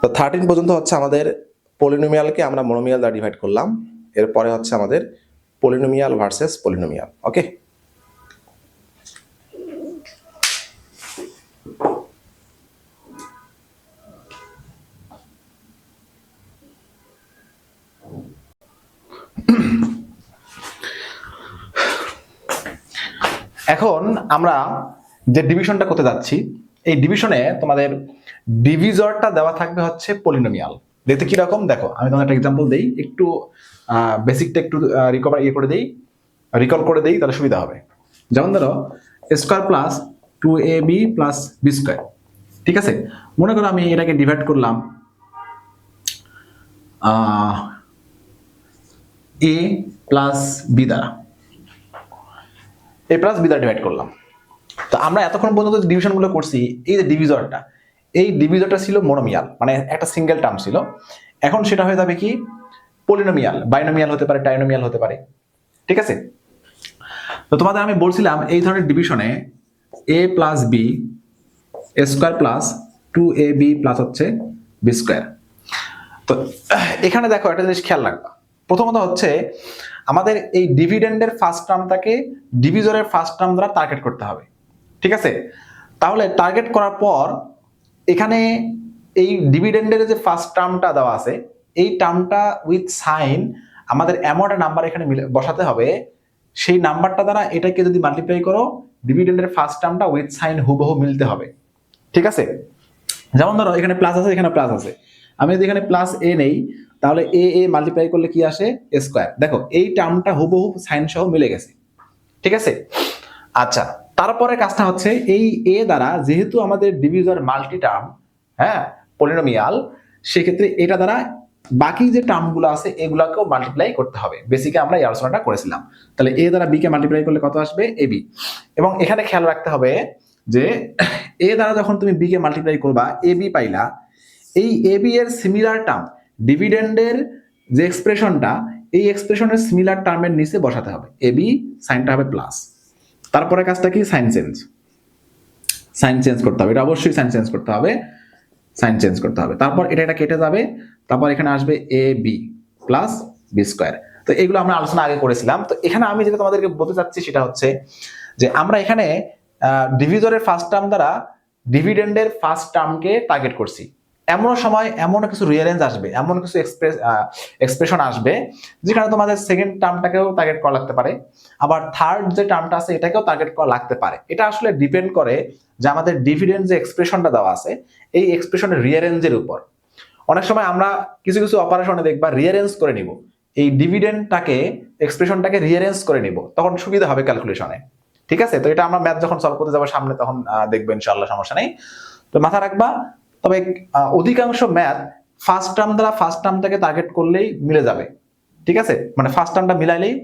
তো 13 পর্যন্ত হচ্ছে আমাদের পলিনোমিয়ালকে আমরা মনোমিয়াল দ্বারা ডিভাইড করলাম। এরপরে হচ্ছে আমাদের পলিনোমিয়াল ভার্সেস পলিনোমিয়াল। ওকে, এখন আমরা যে ডিভিশনটা করতে যাচ্ছি, এই ডিভিশনে তোমাদের ডিভিজরটা দেওয়া থাকবে হচ্ছে পলিনোমিয়াল। দেখতে কি রকম দেখো, আমি তোমাদের একটা এক্সাম্পল দেই, একটু বেসিকটা একটু রিকল করে দেই, তাহলে সুবিধা হবে। যেমন ধরো square plus 2ab plus b square. ঠিক আছে, মনে করো আমি এটাকে ডিভাইড করলাম a প্লাস b দ্বারা, a প্লাস b দ্বারা ডিভাইড করলাম। তো আমরা এতক্ষণ পর্যন্ত ডিভিশনগুলো করছি, এই যে ডিভিজরটা, এই ডিভিজরটা ছিল মনোমিয়াল, মানে একটা সিঙ্গেল টার্ম ছিল। এখন সেটা হয়ে যাবে কি পলিনোমিয়াল, বাইনোমিয়াল হতে পারে, ট্রাইনোমিয়াল হতে পারে। ঠিক আছে, তো তোমাদের আমি বলছিলাম এই ধরনের ডিভিশনে a plus b square plus 2ab plus হচ্ছে b স্কয়ার। তো এখানে দেখো একটা জিনিস খেয়াল রাখবা। প্রথমত হচ্ছে আমাদের এই ডিভিডেন্ডের ফার্স্ট টার্মটাকে ডিভিজরের ফার্স্ট টার্ম দ্বারা টার্গেট করতে হবে। ঠিক আছে, তাহলে টার্গেট করার পর এখানে এই ডিভিডেন্ডের যে ফার্স্ট টার্মটা দেওয়া আছে, এই টার্মটা উইথ সাইন আমাদের এমন একটা নাম্বার এখানে বসাতে হবে, সেই নাম্বারটা দ্বারা এটাকে যদি মাল্টিপ্লাই করো, ডিভিডেন্ডের ফার্স্ট টার্মটা উইথ সাইন হুবহু মিলতে হবে। ঠিক আছে, যেমন ধরো এখানে প্লাস আছে, এখানে প্লাস আছে, আমি যদি এখানে প্লাস a নেই, তাহলে a মাল্টিপ্লাই করলে কি আসে? a square. দেখো এই টার্মটা হুবহু সাইন সহ মিলে গেছে। ঠিক আছে, আচ্ছা, তারপরে কাজটা হচ্ছে এই a দ্বারা, যেহেতু আমাদের ডিভিজর মাল্টি টার্ম, হ্যাঁ পলিনোমিয়াল, সেক্ষেত্রে এটা দ্বারা বাকি যে টার্মগুলো আছে এগুলাকেও মাল্টিপ্লাই করতে হবে। বেসিকে আমরা এই আলোচনাটা করেছিলাম। তাহলে a দ্বারা b কে মাল্টিপ্লাই করলে কত আসবে? ab। এবং এখানে খেয়াল রাখতে হবে যে a দ্বারা যখন তুমি b কে মাল্টিপ্লাই করবা, ab পাইলা, এই ab এর সিমিলার টার্ম ডিভিডেন্ডের যে এক্সপ্রেশনটা, এই এক্সপ্রেশনের সিমিলার টার্মের নিচে বসাতে হবে। ab সাইনটা হবে প্লাস, তারপরে কাজটা কি? সাইন চেঞ্জ করতে হবে। এটা অবশ্যই সাইন চেঞ্জ করতে হবে। তারপর এটা কেটে যাবে, তারপর এখানে আসবে ab প্লাস b স্কয়ার। তো এগুলো আমরা আলোচনা আগে করেছিলাম। তো এখানে আমি যেটা তোমাদেরকে বলতে চাচ্ছি সেটা হচ্ছে যে আমরা এখানে ডিভিজরের ফার্স্ট টার্ম দ্বারা ডিভিডেন্ডের ফার্স্ট টার্মকে টার্গেট করছি। এমন সময় এমন কিছু রিয়ারেঞ্জ আসবে, এমন কিছু এক্সপ্রেশন আসবে যেখানে তোমাদের সেকেন্ড টার্মটাকেও টার্গেট করা লাগতে পারে, আবার থার্ড যে টার্মটা আছে এটাকেও টার্গেট করা লাগতে পারে। এটা আসলে ডিপেন্ড করে যে আমাদের ডিভিডেন্ড যে এক্সপ্রেশনটা দেওয়া আছে, এই এক্সপ্রেশনের রিয়ারেঞ্জের উপর। অনেক সময় আমরা কিছু অপারেশনে দেখবা রিয়ারেঞ্জ করে নিব, এই ডিভিডেন্ডটাকে এক্সপ্রেশনটাকে রিয়ারেঞ্জ করে নিব, তখন সুবিধা হবে ক্যালকুলেশনে। ঠিক আছে, তো এটা আমরা ম্যাথ যখন সলভ করতে যাবো সামনে, তখন দেখবেন ইনশাআল্লাহ, সমস্যা নেই। তো মাথা রাখবা। তবে অধিকাংশ ম্যাথ ফার্স্ট টার্ম দ্বারা ফার্স্ট টার্মটাকে টার্গেট করলেই মিলে যাবে। ঠিক আছে, মানে ফার্স্ট টার্মটা মিলাইলেই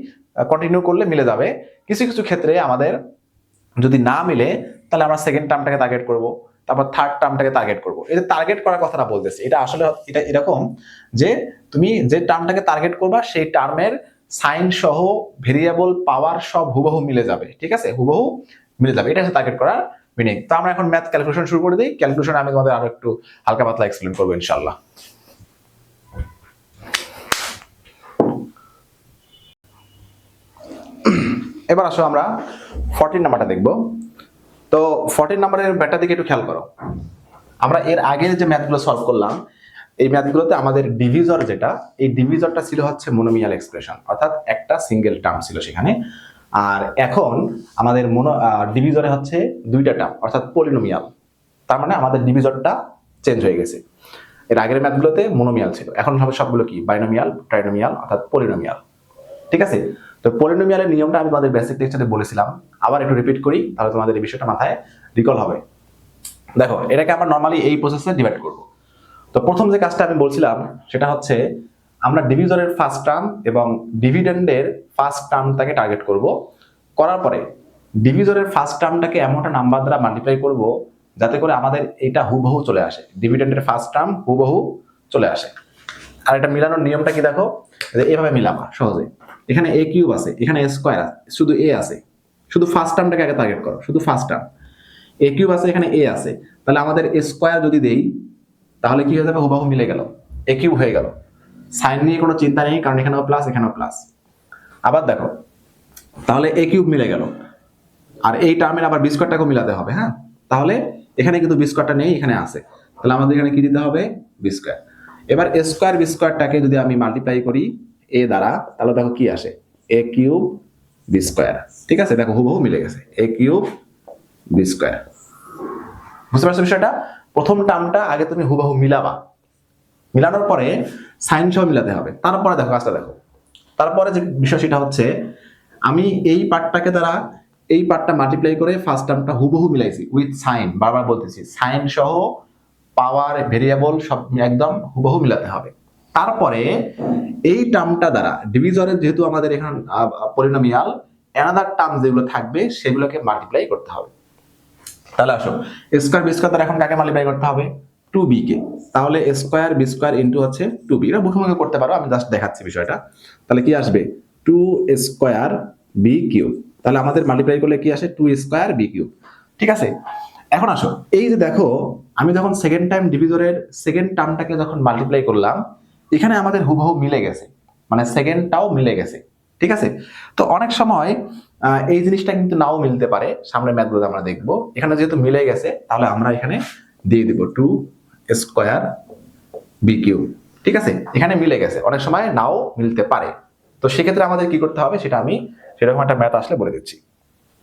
কন্টিনিউ করলে মিলে যাবে। কিছু ক্ষেত্রে আমাদের যদি না মিলে, তাহলে আমরা সেকেন্ড টার্মটাকে টার্গেট করব, তারপর থার্ড টার্মটাকে টার্গেট করব। এই যে টার্গেট করার কথাটা বলতেছি, এটা আসলে এটা এরকম যে তুমি যে টার্মটাকে টার্গেট করবা সেই টার্মের সাইন সহ ভেরিয়েবল পাওয়ার সব হুবহু মিলে যাবে। ঠিক আছে, হুবহু মিলে যাবে, এটা হচ্ছে টার্গেট করার মিনিং। তো আমরা এখন ম্যাথ ক্যালকুলেশন শুরু করে দিই। ক্যালকুলেশন আমি তোমাদের আরো একটু হালকা পাতলা এক্সপ্লেন করবো ইনশাআল্লাহ। এবার আসো আমরা 14 নাম্বারটা দেখব। তো 14 নাম্বারের ব্যাটা দিকে একটু খেয়াল করো। আমরা এর আগের যে ম্যাথগুলো সলভ করলাম, এই ম্যাথগুলোতে আমাদের ডিভিজর যেটা, এই ডিভিজরটা ছিল হচ্ছে মনোমিয়াল এক্সপ্রেশন, অর্থাৎ একটা সিঙ্গেল টার্ম ছিল সেখানে। আর এখন আমাদের ডিভিজরে হচ্ছে দুইটা টার্ম, অর্থাৎ পলিনোমিয়াল। তার মানে আমাদের ডিভিজরটা চেঞ্জ হয়ে গেছে। এর আগের ম্যাথগুলোতে মোনোমিয়াল ছিল, এখন হবে সবগুলো কি বাইনোমিয়াল, ট্রাইনোমিয়াল অর্থাৎ পলিনোমিয়াল। ঠিক আছে, তো পলিনোমিয়ালের নিয়মটা আমি তোমাদের বেসিক লেকচারে বলেছিলাম, আবার একটু রিপিট করি, তাহলে তোমাদের এই বিষয়টা মাথায় রিকল হবে। দেখো, এটাকে আমরা নর্মালি এই প্রসেসে ডিভাইড করব। তো প্রথম যে কাজটা আমি বলছিলাম সেটা হচ্ছে আমরা ডিভিজনের ফার্স্ট টার্ম এবং ডিভিডেন্ডের ফার্স্ট টার্মটাকে টার্গেট করব। করার পরে ডিভিজনের ফার্স্ট টার্মটাকে এমন একটা নাম্বার দ্বারা মাল্টিপ্লাই করব যাতে করে আমাদের এটা হুবহু চলে আসে, ডিভিডেন্ডের ফার্স্ট টার্ম হুবহু চলে আসে। আর এটা মিলানোর নিয়মটা কি দেখো, যে এভাবে মিলাবা সহজে। এখানে এ কিউব আছে, এখানে এ স্কোয়ার আছে, শুধু এ আছে, শুধু ফার্স্ট টার্মটাকে আগে টার্গেট করো, শুধু ফার্স্ট টার্ম। এ কিউব আছে, এখানে এ আছে, তাহলে আমাদের এ স্কোয়ার যদি দেই তাহলে কি হয়ে যাবে, হুবহু মিলে গেল, এ কিউব হয়ে গেল। সাইন নিয়ে কোনো চিন্তা নেই, কারণ এখানেও প্লাস এখানেও প্লাস। আবার দেখো, তাহলে এ কিউব মিলে গেল, আর এই টার্মের আবার বি স্কোয়ারটাকেও মিলাতে হবে। হ্যাঁ, তাহলে এখানে কিন্তু বি স্কোয়ারটা নেই, এখানে আছে, তাহলে আমাদের এখানে কি দিতে হবে, বি স্কোয়ার। এবার এ স্কোয়ার বি স্কোয়ারটাকে যদি আমি মাল্টিপ্লাই করি এ দ্বারা, তাহলে দেখো কি আসে, এ কিউব বি স্কোয়ার। ঠিক আছে, দেখো হুবহু মিলে গেছে, এ কিউব বি স্কোয়ার। বুঝতে পারছো বিষয়টা? প্রথম টার্মটা আগে তুমি হুবহু মিলাবা, মিলানোর পরে সাইন সহ মিলাতে হবে। তারপরে দেখো কাজটা দেখো, তারপরে যে বিষয় সেটা হচ্ছে আমি এই পার্টটাকে দ্বারা এই পার্টটা মাল্টিপ্লাই করে ফার্স্ট টার্মটা হুবহু মিলাইছি উইথ সাইন, বারবার বলতেছি সাইন সহ পাওয়ার ভেরিয়েবল সব একদম হুবহু মিলাতে হবে। তারপরে এই টার্মটা দ্বারা ডিভিজনের যেহেতু আমাদের এখানে পলিনোমিয়াল, অ্যানাদার টার্ম যেগুলো থাকবে সেগুলোকে মাল্টিপ্লাই করতে হবে। তাহলে আসো, স্কোয়ার বি স্কোয়ার দ্বারা এখন কাকে মাল্টিপ্লাই করতে হবে, 2b কে। তাহলে স্কোয়ার বি স্কোয়ার ইন্টু হচ্ছে 2b, এটা মুখোমুখি করতে পারো, আমি জাস্ট দেখাচ্ছি বিষয়টা। তাহলে কি আসবে, 2 স্কোয়ার বি কিউব। তাহলে আমাদের মাল্টিপ্লাই করলে কি আসে, 2 স্কোয়ার বি কিউব। ঠিক আছে, এখন আসো, এই যে দেখো আমি যখন সেকেন্ড টাইম ডিভিজনের সেকেন্ড টার্মটাকে যখন মাল্টিপ্লাই করলাম, এখানে আমাদের হুবহু মিলে গেছে, মানে সেকেন্ডটাও মিলে গেছে। ঠিক আছে, তো অনেক সময় এই জিনিসটা কিন্তু নাও মিলতে পারে, সামনের ম্যাথগুলো আমরা দেখবো। এখানে যেহেতু মিলে গেছে তাহলে আমরা এখানে দিয়ে দিব 2 স্কোয়ার বি কিউব। ঠিক আছে, এখানে মিলে গেছে, অনেক সময় নাও মিলতে পারে। তো সেক্ষেত্রে আমাদের কি করতে হবে সেটা আমি সেরকম একটা ম্যাথ আসলে বলে দিচ্ছি।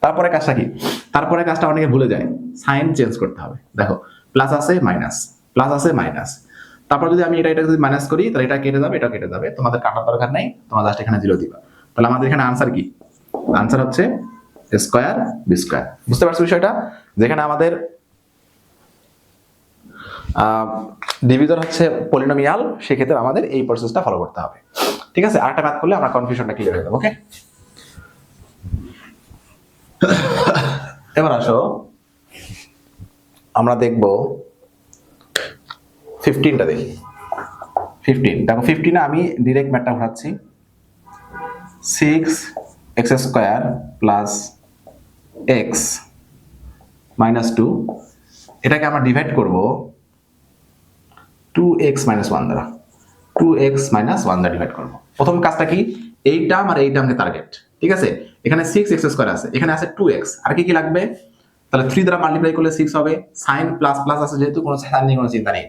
তারপরে কাজটা কি, তারপরে কাজটা অনেকে ভুলে যায়, সাইন চেঞ্জ করতে হবে। দেখো, প্লাস আছে মাইনাস, প্লাস আছে মাইনাস, তারপর যদি আমি এটা যদি মাইনাস করি তাহলে এটা কেটে যাবে, এটা কেটে যাবে, তোমাদের কাটার দরকার নেই, তোমরা জাস্ট এখানে 0 দিবা। তাহলে আমাদের এখানে আনসার কি, আনসার হচ্ছে স্কোয়ার বি স্কোয়ার। বুঝতে পারছো বিষয়টা? যেখানে আমাদের ডিভিজন হচ্ছে পলিনোমিয়াল, সেক্ষেত্রে আমাদের এই প্রসেসটা ফলো করতে হবে। ঠিক আছে, আরেকটা ম্যাথ করলে আমরা কনফিউশনটা ক্লিয়ার হয়ে যাবে। ওকে, এবার আসো আমরা দেখব 15টা দেখি। 15 দেখো, 15 আমি ডিরেক্ট ম্যাথটা ঘোরাচ্ছি, 6x square plus x minus 2, এটাকে আমরা ডিভাইড করব 2x মাইনাস 1 দ্বারা, 2x মাইনাস 1 দ্বারা ডিভাইড করব। প্রথম কাজটা কি, এই টার্ম আর এই টার্মকে টার্গেট। ঠিক আছে, এখানে 6x স্কোয়ার আছে, এখানে আছে 2x, আর কি কি লাগবে, তাহলে 3 দ্বারা মাল্টিপ্লাই করলে 6 হবে, সাইন প্লাস প্লাস আছে যেহেতু কোনো সাইন নিয়ে কোনো চিন্তা নেই,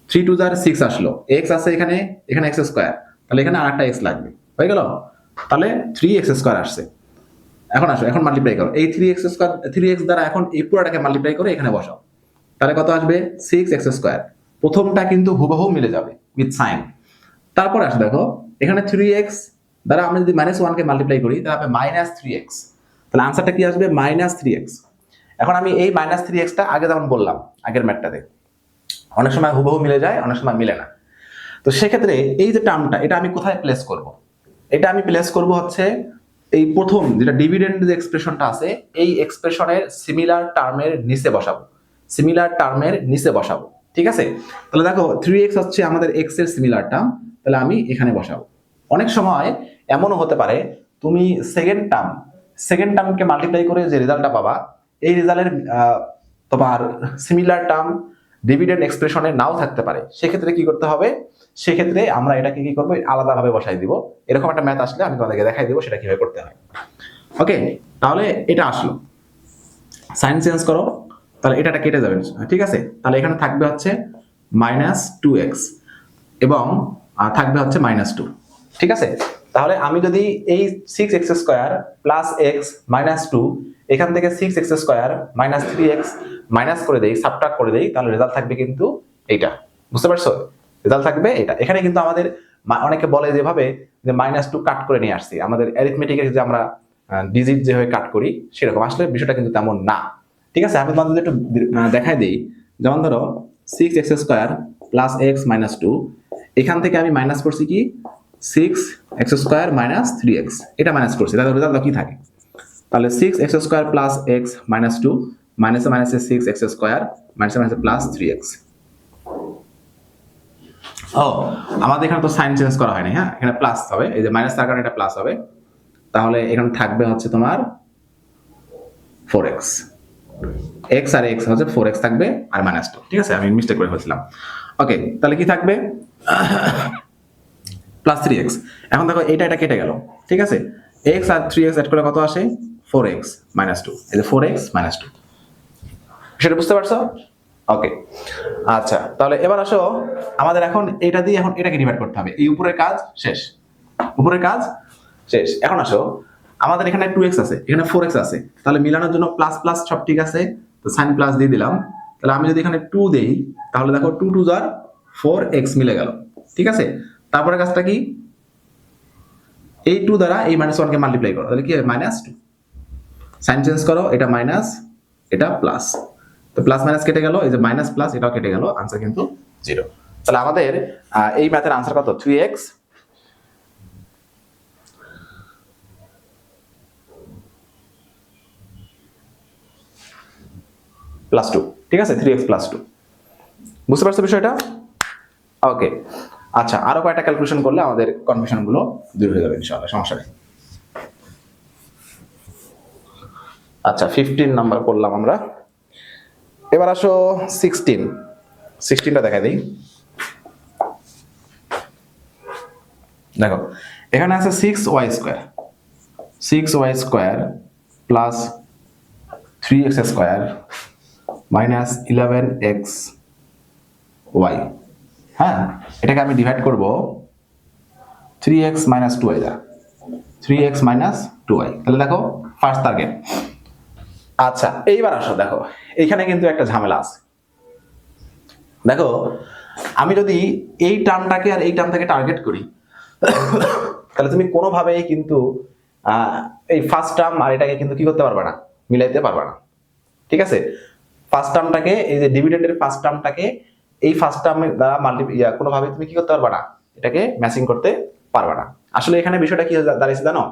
3 2 যার 6 আসলো, x আছে এখানে, এখানে x স্কোয়ার, তাহলে এখানে আরেকটা x লাগবে, হয়ে গেল, তাহলে 3x স্কোয়ার আসছে। এখন আসো, এখন মাল্টিপ্লাই করো এই 3x স্কোয়ার, 3x দ্বারা এখন এই পুরোটাকে মাল্টিপ্লাই করে এখানে বসাও, তাহলে কত আসবে, 6x স্কোয়ার। প্রথমটা কিন্তু হুবহু মিলে যাবে উইথ সাইন। তারপর আসো দেখো, এখানে 3x দ্বারা আমরা যদি -1 কে মাল্টিপ্লাই করি তাহলে হবে -3x, তাহলে আনসারটা কি আসবে, -3x। এখন আমি এই -3x টা আগে যেমন বললাম আগের ম্যাথটাতে, অনেক সময় হুবহু মিলে যায়, অনেক সময় মিলে না। তো সেক্ষেত্রে এই যে টার্মটা, এটা আমি কোথায় প্লেস করব, এটা আমি প্লেস করব হচ্ছে এই প্রথম যেটা ডিভিডেন্ড যে এক্সপ্রেশনটা আছে, এই এক্সপ্রেশনের সিমিলার টার্মের নিচে বসাবো, সিমিলার টার্মের নিচে বসাবো। ঠিক আছে, তাহলে দেখো 3x হচ্ছে আমাদের x এর সিমিলার টার্ম, তাহলে আমি এখানে বসাবো। অনেক সময় এমনও হতে পারে তুমি সেকেন্ড টার্মকে মাল্টিপ্লাই করে যে রেজাল্টটা পাবা, এই রেজাল্টের তোমার সিমিলার টার্ম ডিভিডেন্ড এক্সপ্রেশনে নাও থাকতে পারে। সেক্ষেত্রে কি করতে হবে, সেক্ষেত্রে আমরা এটাকে কি করবো, আলাদাভাবে বসাই দিব। এরকম একটা ম্যাথ আসলে আমি তোমাদেরকে দেখাই দিব সেটা কিভাবে করতে হয়। ওকে, তাহলে এটা আসলো, সাইন চেঞ্জ করো, তাহলে এটা কেটে যাবে। ঠিক আছে, তাহলে এখানে থাকবে হচ্ছে -2x এবং থাকবে হচ্ছে -2। ঠিক আছে, তাহলে আমি যদি এই 6x square plus x minus 2 এখান থেকে 6x স্কোয়ার -3x মাইনাস করে দেই, সাবট্রাক্ট করে দেই, তাহলে রেজাল্ট থাকবে কিন্তু এইটা। বুঝতে পারছো? রেজাল্ট থাকবে এটা। এখানে কিন্তু আমাদের অনেকে বলে যেভাবে যে -2 কাট করে নিয়ে আসছি, আমাদের অ্যারিথমেটিকের যে আমরা ডিজিট যেভাবে কাট করি সেরকম, আসলে বিষয়টা কিন্তু তেমন না। ঠিক আছে, আমি তোমাদের একটু দেখাই দিই। যেমন ধরো 6x² প্লাস x মাইনাস 2, এখান থেকে আমি মাইনাস করছি কি 6x² মাইনাস 3x, এটা মাইনাস করছি, তাহলে রেজাল্ট কি থাকে? তাহলে 6x² প্লাস x মাইনাস 2 মাইনাসে মাইনাসে 6x² মাইনাসে মাইনাসে প্লাস 3x। ও, আমাদের এখানে তো সাইন চেঞ্জ করা হয়নি, হ্যাঁ, এখানে প্লাস হবে, এই যে মাইনাস থাকার কারণে এটা প্লাস হবে। তাহলে এখানে থাকবে হচ্ছে তোমার 4x, x আর x হচ্ছে 4x থাকবে আর -2। ঠিক আছে, আমি মিস্টেক করে ফেলছিলাম। ওকে, তাহলে কি থাকবে? Plus 3x। এখন দেখো এটা কেটে গেল। ঠিক আছে, x আর 3x এড করলে কত আসে? 4x -2। এই যে 4x -2, সেটা বুঝতে পারছো? ওকে, আচ্ছা, তাহলে এবার আসো, আমাদের এখন এটা দিয়ে এখন এটাকে ডিভাইড করতে হবে। এই উপরের কাজ শেষ, উপরের কাজ শেষ। এখন আসো, আমাদের এখানে 2x আছে, এখানে 4x আছে, তাহলে মিলানোর জন্য প্লাস প্লাস সব ঠিক আছে, তো সাইন প্লাস দিয়ে দিলাম। তাহলে আমি যদি এখানে 2 দেই, তাহলে দেখো 2 2 যার 4x মিলে গেল। ঠিক আছে, তারপরে কাজটা কি? এই 2 দ্বারা এই -1 কে মাল্টিপ্লাই করো, তাহলে কি হবে? -2। সাইন চেঞ্জ করো, এটা মাইনাস, এটা প্লাস, তো প্লাস মাইনাস কেটে গেল, এই যে মাইনাস প্লাস এটাও কেটে গেল, আনসার কিন্তু 0। তাহলে আমাদের এই ম্যাথের আনসার কত? 3x plus 2। ঠিক আছে, 3x প্লাস 2। বুঝতে পারছো বিষয়টা? ওকে, আচ্ছা, আরো কয়েকটা ক্যালকুলেশন করলে আমাদের কনফিউশন গুলো দূর হয়ে যাবে ইনশাআল্লাহ, সমস্যা নেই। আচ্ছা, 15 নাম্বার করলাম আমরা। এবার আসো 16টা দেখাই দিই। দেখো, এখানে আছে 6y² plus 3x² minus 11xy। হ্যাঁ, এটাকে আমি ডিভাইড করব 3x মাইনাস 2y দ্বারা, 3x মাইনাস 2y। তাহলে দেখো ফার্স্ট টার্গেট। আচ্ছা, এইবার আসো, দেখো এইখানে কিন্তু একটা ঝামেলা আছে। দেখো, আমি যদি এই টার্মটাকে আর এই টার্মটাকে টার্গেট করি, তাহলে তুমি কোনোভাবেই কিন্তু এই ফার্স্ট টার্ম আর এটাকে কিন্তু কি করতে পারবে না, মিলাইতে পারবে না। ঠিক আছে, ফার্স্ট টার্মটাকে, এই যে ডিভিডেন্ডের ফার্স্ট টার্মটাকে এই ফার্স্ট টার্মের দ্বারা কোনোভাবে তুমি কি করতে পারবে না, এটাকে ম্যাচিং করতে পারবে না। আসলে এখানে বিষয়টা কি দাঁড়িয়েছে জানো?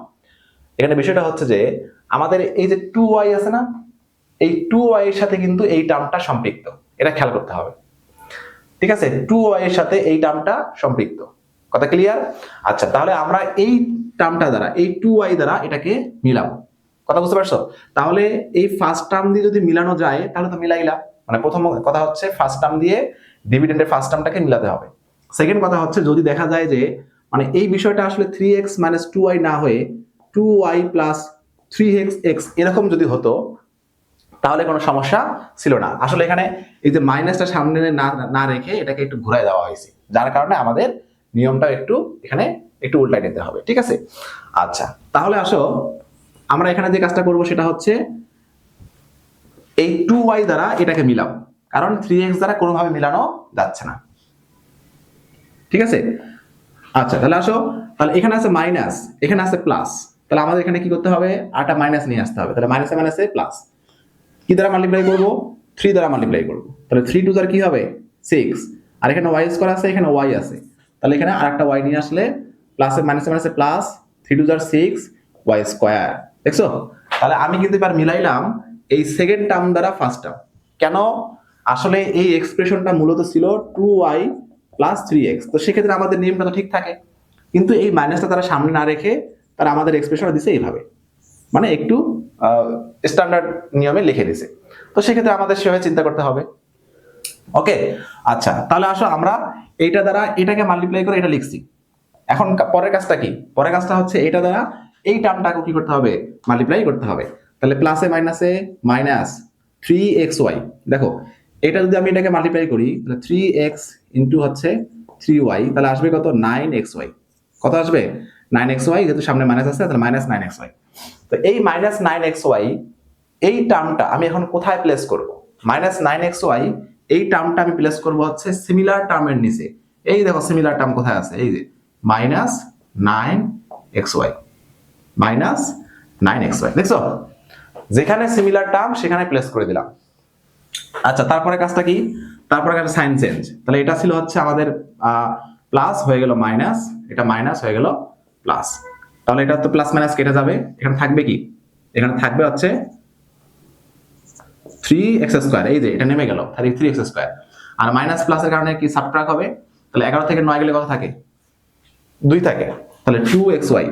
এখানে বিষয়টা হচ্ছে যে আমাদের এই যে 2y আছে না, এই 2y এর সাথে কিন্তু এই টার্মটা সম্পৃক্ত, এটা খেয়াল করতে হবে। ঠিক আছে, 2y এর সাথে এই টার্মটা সম্পৃক্ত, কথা ক্লিয়ার? আচ্ছা, তাহলে আমরা এই টার্মটা দ্বারা, এই 2y দ্বারা এটাকে মিলাবো, কথা বুঝতে পারছো? তাহলে এই ফার্স্ট টার্ম দিয়ে যদি মিলানো যায় তাহলে তো মিলাইলা, মানে প্রথম কথা হচ্ছে ফার্স্ট টার্ম দিয়ে ডিভিডেন্ডের ফার্স্ট টার্মটাকে মিলাতে হবে। সেকেন্ড কথা হচ্ছে যদি দেখা যায় যে মানে এই বিষয়টা আসলে 3x মাইনাস 2y না হয়ে 2y প্লাস 3x এরকম যদি হতো তাহলে কোনো সমস্যা ছিল না। আসলে এখানে এই যে মাইনাসটা সামনে না রেখে এটাকে একটু ঘুরাই দেওয়া হয়েছে, যার কারণে আমাদের নিয়মটা একটু এখানে একটু উল্টাই নিতে হবে। ঠিক আছে, আচ্ছা, তাহলে আসো আমরা এখানে যে কাজটা করব সেটা হচ্ছে এই 2y দ্বারা এটাকে মিলাবো, কারণ 3x দ্বারা কোনোভাবে মিলানো যাচ্ছে না। ঠিক আছে, আচ্ছা, তাহলে আসো, তাহলে এখানে আছে মাইনাস, এখানে আছে প্লাস, তাহলে আমাদের এখানে কি করতে হবে? আটা মাইনাস নিয়ে আসতে হবে। তাহলে মাইনাসে মাইনাসে প্লাস, কি দ্বারা মাল্টিপ্লাই করব? 3 দ্বারা মাল্টিপ্লাই করব। তাহলে 3 2 কি হবে? 6। আর এখানে y² আছে, এখানে y আছে, তাহলে এখানে আরেকটা y নিয়ে আসলে প্লাসে মাইনাসে মাইনাসে প্লাস, 3 2 6 y²। দেখছো? তাহলে আমি কিন্তু এবার মিলাইলাম এই সেকেন্ড টার্ম দ্বারা ফার্স্ট টার্ম। কেন? আসলে এই এক্সপ্রেশনটা মূলত ছিল 2y প্লাস 3x, তো সেক্ষেত্রে আমাদের নিয়মটা তো ঠিক থাকে, কিন্তু এই মাইনাসটা তারা সামনে না রেখে তারা আমাদের এক্সপ্রেশনটা দিছে এইভাবে, মানে একটু স্ট্যান্ডার্ড নিয়মে লিখে দিছে, তো সেক্ষেত্রে আমাদের সেভাবে চিন্তা করতে হবে। ওকে, আচ্ছা, তাহলে আসো আমরা এইটা দ্বারা এটাকে মাল্টিপ্লাই করে এটা লিখছি। এখন পরের কাজটা কি? পরের কাজটা হচ্ছে এটা দ্বারা এই টার্মটাকে কি করতে হবে? মাল্টিপ্লাই করতে হবে। তাহলে প্লাসে মাইনাসে মাইনাস 3xy, দেখো এটা যদি আমি এটাকে মাল্টিপ্লাই করি তাহলে 3x ইন্টু হচ্ছে 3y, তাহলে আসবে কত? 9xy। কত আসবে? 9xy, যেহেতু সামনে মাইনাস আছে তাহলে মাইনাস 9xy। তো এই মাইনাস 9xy এই টার্মটা আমি এখন কোথায় প্লেস করব? মাইনাস 9xy এই টার্মটা আমি প্লেস করবো হচ্ছে সিমিলার টার্মের নিচে। এই দেখো সিমিলার টার্ম কোথায় আছে, এই যে মাইনাস 9xy, মাইনাস 9xy, দেখছো? যেখানে সিমিলার টার্ম সেখানে প্লেস করে দিলাম। আচ্ছা, তারপরে কাজটা কি? তারপরে একটা সাইন চেঞ্জ। তাহলে এটা ছিল হচ্ছে আমাদের প্লাস হয়ে গেল মাইনাস, এটা মাইনাস হয়ে গেল প্লাস। তাহলে এটা তো প্লাস মাইনাস কেটে যাবে, এখানে থাকবে কি? এখানে থাকবে হচ্ছে 3x²। এই যে এটা নেমে গেল 3x², আর মাইনাস প্লাসের কারণে কি সাবট্রাক্ট হবে। তাহলে 11 থেকে 9 গেলে কত থাকে? 2 থাকে। তাহলে 2xy।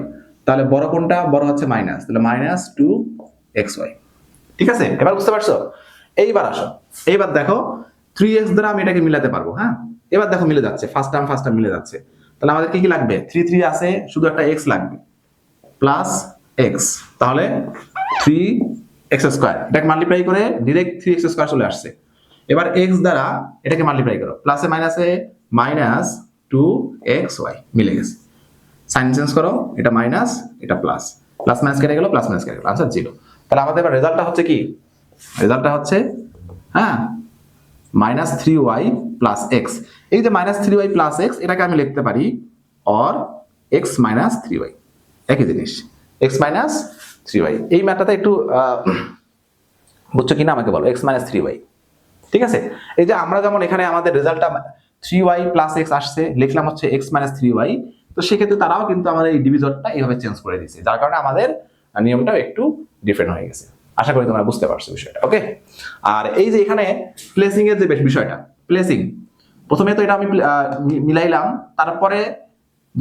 তাহলে বড় কোনটা? বড় হচ্ছে মাইনাস, তাহলে মাইনাস 2xy। ঠিক আছে, এবার বুঝতে পারছো? এইবার আসো, এইবার দেখো 3x দ্বারা আমি এটাকে মিলাতে পারবো। হ্যাঁ, এবার দেখো মিলে যাচ্ছে, ফার্স্ট টার্ম মিলে যাচ্ছে। তাহলে আমাদের কি কি লাগবে? 3 আছে, শুধু একটা x লাগবে, প্লাস x। তাহলে 3x², এটাকে মাল্টিপ্লাই করে ডিরেক্ট 3x² চলে আসছে। এবার x দ্বারা এটাকে মাল্টিপ্লাই করো, প্লাসে মাইনাসে মাইনাস 2xy মিলে গেছে। সাইন চেঞ্জ করো, এটা মাইনাস, এটা প্লাস, প্লাস মাইনাস কেটে গেল, প্লাস মাইনাস কেটে গেল, আনসার 0। তাহলে আমাদের এবার রেজাল্টটা হচ্ছে কি? রেজাল্টটা হচ্ছে হ্যাঁ -3y প্লাস এক্স। এই যে -3y প্লাস এক্স, এটাকে আমি লিখতে পারি অর x - 3y, একই জিনিস, x - 3y। এই ম্যাথটাতে একটু বুঝছো কিনা আমাকে বলো, x - 3y। ঠিক আছে, এই যে আমরা যেমন এখানে আমাদের রেজাল্টটা 3y প্লাস এক্স আসছে, লিখলাম হচ্ছে x - 3y। তো সেক্ষেত্রে তারাও কিন্তু আমাদের এই ডিভিজনটা এইভাবে চেঞ্জ করে দিয়েছে, যার কারণে আমাদের নিয়মটাও একটু ডিফারেন্ট হয়ে গেছে। আশা করি তোমরা বুঝতে পারছো বিষয়টা। ওকে, আর এই যে এখানে প্লেসিং এর যে বিষয়টা, প্লেসিং, প্রথমে তো এটা আমি মিলাইলাম, তারপরে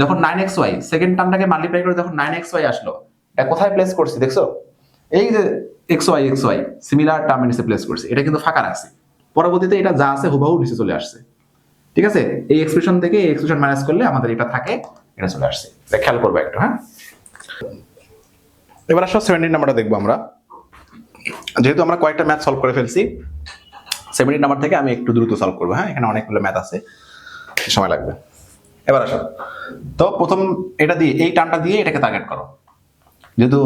যখন 9xy সেকেন্ড টার্মটাকে মাল্টিপ্লাই করে যখন 9xy আসলো, এটা কোথায় প্লেস করছি দেখছো? এই যে xy সিমিলার টার্মের নিচে প্লেস করছি, এটা কিন্তু ফাঁকা রাখছি। পরবর্তীতে এটা যা আছে হুবহু নিচে চলে আসছে। ঠিক আছে, এই এক্সপ্রেশন থেকে এই এক্সপ্রেশন মাইনাস করলে আমাদের এটা থাকে, এটা চলে আসছে। এটা খেয়াল করবো একটু। হ্যাঁ, এবার আসো 17 নাম্বারটা দেখবো আমরা। যেহেতু আমরা কয়েকটা ম্যাথ সলভ করে ফেলছি, 17 নাম্বার থেকে আমি একটু দ্রুত সলভ করবো। হ্যাঁ, এখানে অনেকগুলো ম্যাথ আছে, সময় লাগবে। এবার আসো, তো প্রথম এটা দিয়ে, এই টার্মটা দিয়ে এটাকে টার্গেট করো, যেহেতু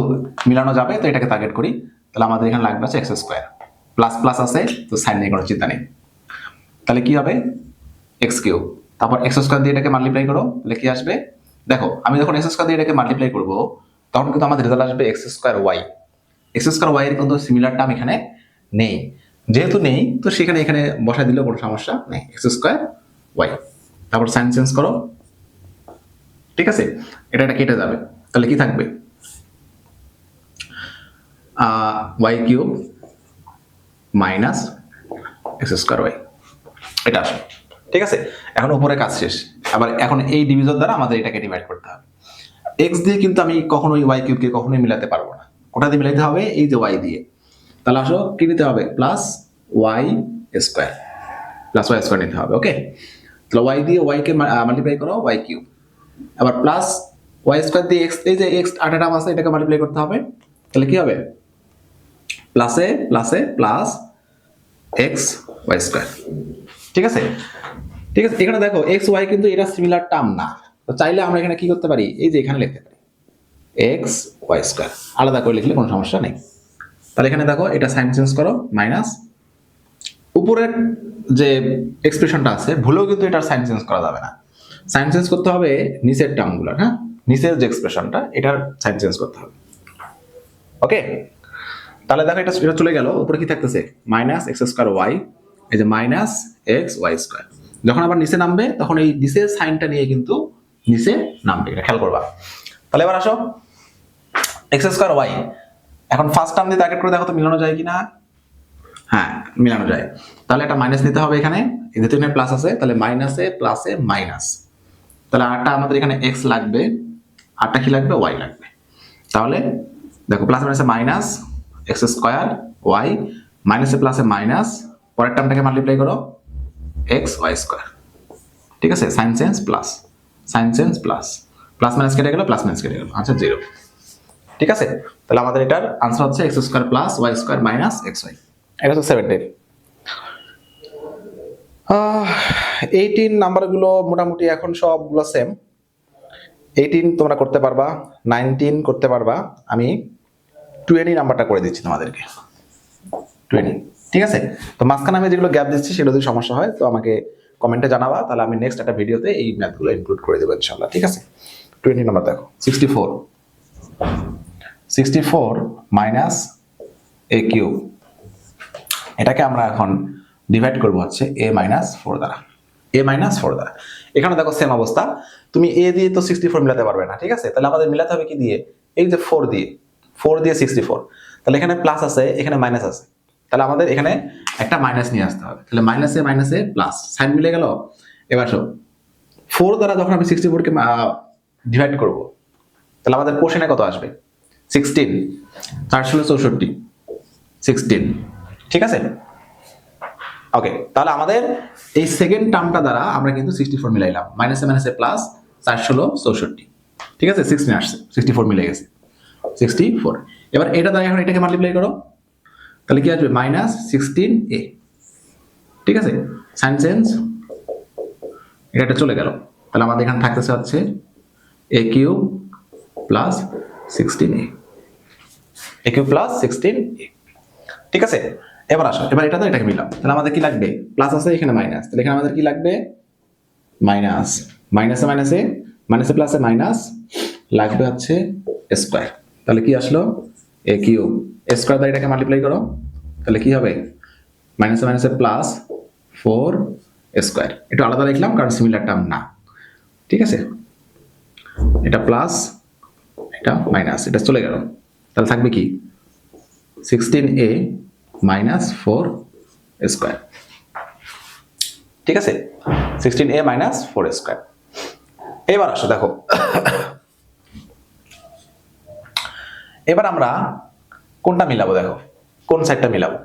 মিলানো যাবে তো এটাকে টার্গেট করি। তাহলে আমাদের এখানে লাগবে আছে x², প্লাস প্লাস আছে তো সাইন নিয়ে কোনো চিন্তা নেই। তাহলে কি হবে? x3, তারপর x² দিয়ে এটাকে মাল্টিপ্লাই করো, তাহলে কি আসবে? দেখো আমি যখন x² দিয়ে এটাকে মাল্টিপ্লাই করবো, তখন কিন্তু আমাদের রেজাল্ট আসবে x²y। x²y এর কিন্তু সিমিলার টার্ম এখানে নেই, যেহেতু নেই তো সেখানে এখানে বসায় দিলেও কোনো সমস্যা নেই, x²y। তারপর সাইন চেঞ্জ করো, ঠিক আছে, এটা কেটে যাবে। তাহলে কি থাকবে? y³ মাইনাস x²y, এটা আসে। ঠিক আছে, এখন উপরে কাজ শেষ। আবার এখন এই ডিভিজন দ্বারা আমাদের এটাকে ডিভাইড করতে হবে। x দিয়ে কিন্তু আমি কখনোই y³ কে কখনোই মিলাতে পারবো না। কোটা দিয়ে মিলাতে হবে? এই যে y দিয়ে। তাহলে আসো কি নিতে হবে? প্লাস y², প্লাস y² নিতে হবে। ওকে, তাহলে y দিয়ে y কে মাল্টিপ্লাই করো, y³। আবার প্লাস y² দিয়ে x, এই যে x আটাটা আছে এটাকে মাল্টিপ্লাই করতে হবে। তাহলে কি হবে? প্লাসে প্লাসে প্লাস xy²। ঠিক আছে, ঠিক আছে, এখানে দেখো xy কিন্তু এটা সিমিলার টার্ম না, তো চাইলে আমরা এখানে কি করতে পারি? এই যে এখানে লিখতে পারি xy², আলাদা করে লিখলে কোনো সমস্যা নেই। তাহলে এখানে দেখো এটা সাইন চেঞ্জ করো, মাইনাস উপরের যে এক্সপ্রেশনটা আছে ভুলেও কিন্তু এটার সাইন চেঞ্জ করা যাবে না, সাইন চেঞ্জ করতে হবে নিচের টার্মগুলোর। হ্যাঁ, নিচের যে এক্সপ্রেশনটা এটার সাইন চেঞ্জ করতে হবে। ওকে, তাহলে দেখো এটা চলে গেল, উপরে কি থাকতেছে? মাইনাস x²y, এই যে মাইনাস xy²। যখন আবার নিচে নামবে তখন এই নিচের সাইনটা নিয়ে কিন্তু নিচে নামবে, এটা খেয়াল করবা। তাহলে এবার আসো x²y, এখন ফার্স্ট টার্ম দিয়ে টার্গেট করে দেখো তো মিলানো যায় কিনা। হ্যাঁ, মিলানো যায়। তাহলে একটা মাইনাস নিতে হবে এখানে, যেহেতু এখানে প্লাস আছে তাহলে মাইনাসে প্লাসে মাইনাস। তাহলে আরটা আমাদের এখানে x লাগবে, আরটা কি লাগবে? y লাগবে। তাহলে দেখো প্লাস মাইনাসে মাইনাস x²y, মাইনাসে প্লাসে মাইনাস, পরের টার্মটাকে মাল্টিপ্লাই করো xy²। ঠিক আছে, sign change plus, sign change plus, plus minus কেটে গেল, প্লাস মাইনাস কেটে গেল, আনসার 0। ঠিক আছে, তাহলে আমাদের এটার আনসার হচ্ছে x² plus y² minus xy। এটা হচ্ছে 17। 18 নাম্বারগুলো মোটামুটি এখন সবগুলো সেম। 18 তোমরা করতে পারবা, 19 করতে পারবা। আমি 20 নাম্বারটা করে দিচ্ছি তোমাদেরকে। 20 ঠিক আছে? তো মাঝখানে আমি যেগুলো গ্যাপ দিচ্ছি সেগুলো যদি সমস্যা হয় তো আমাকে কমেন্টে জানাবা, তাহলে আমি নেক্সট একটা ভিডিওতে এই ম্যাথগুলো ইনক্লুড করে দেবো ইনশাআল্লাহ। ঠিক আছে? 20 নাম্বার দেখো, 64 মাইনাস এ কিউব, এটাকে আমরা এখন ডিভাইড করবো হচ্ছে a মাইনাস 4 দ্বারা। এখানে দেখো সেম অবস্থা, তুমি a দিয়ে তো 64 মিলাতে পারবে না, ঠিক আছে? তাহলে আমাদের মিলাতে হবে কি দিয়ে? এই যে 4 দিয়ে 64, তাহলে এখানে প্লাস আছে, এখানে মাইনাস আছে, তাহলে আমাদের এখানে একটা মাইনাস নিয়ে আসতে হবে। তাহলে মাইনাসে প্লাস, সাইন মিলে গেল। এবার 4 দ্বারা যখন আমি 64 কে ডিভাইড করব, তাহলে আমাদের কোশ্চেনে কত আসবে? 16, 4 ষোলো 64, 16, ঠিক আছে? ওকে, তাহলে আমাদের এই সেকেন্ড টার্মটা দ্বারা আমরা কিন্তু 64 মিলাইলাম, মাইনাসে প্লাস, 4 ষোলো 64, ঠিক আছে? 16 আসছে, 64 মিলে গেছে, 64। এবার এটা দ্বারা এখন এটাকে মাল্টিপ্লাই করো, তাহলে কি আসবে? মাইনাস 16a, ঠিক আছে? সাইন চেঞ্জ, এটা চলে গেল, তাহলে আমাদের এখানে থাকতেছে হচ্ছে a কিউব প্লাস 16a, ঠিক আছে? এবার আসো, এবার এটা তো এটাকে মিলাম, তাহলে আমাদের কি লাগবে? প্লাস আছে, এখানে মাইনাস, তাহলে এখানে আমাদের কি লাগবে? মাইনাস, মাইনাসে প্লাসে মাইনাস, লাগবে হচ্ছে স্কোয়ার, তাহলে কি আসলো? এ কিউব, স্কোয়ার দ্বারা এটাকে মাল্টিপ্লাই করো, তাহলে কি হবে? মাইনাসে প্লাস 4 স্কোয়ার, একটু আলাদা লিখলাম কারণ সিমিলার টার্ম না, ঠিক আছে? এটা প্লাস, এটা মাইনাস, এটা চলে গেল, তাহলে থাকবে কি? 16a মাইনাস 4 স্কোয়ার, ঠিক আছে? 16a minus 4 square. এবার আসো দেখো, এবার আমরা কোনটা মিলাবো? দেখো কোন সাইডটা মিলাবো।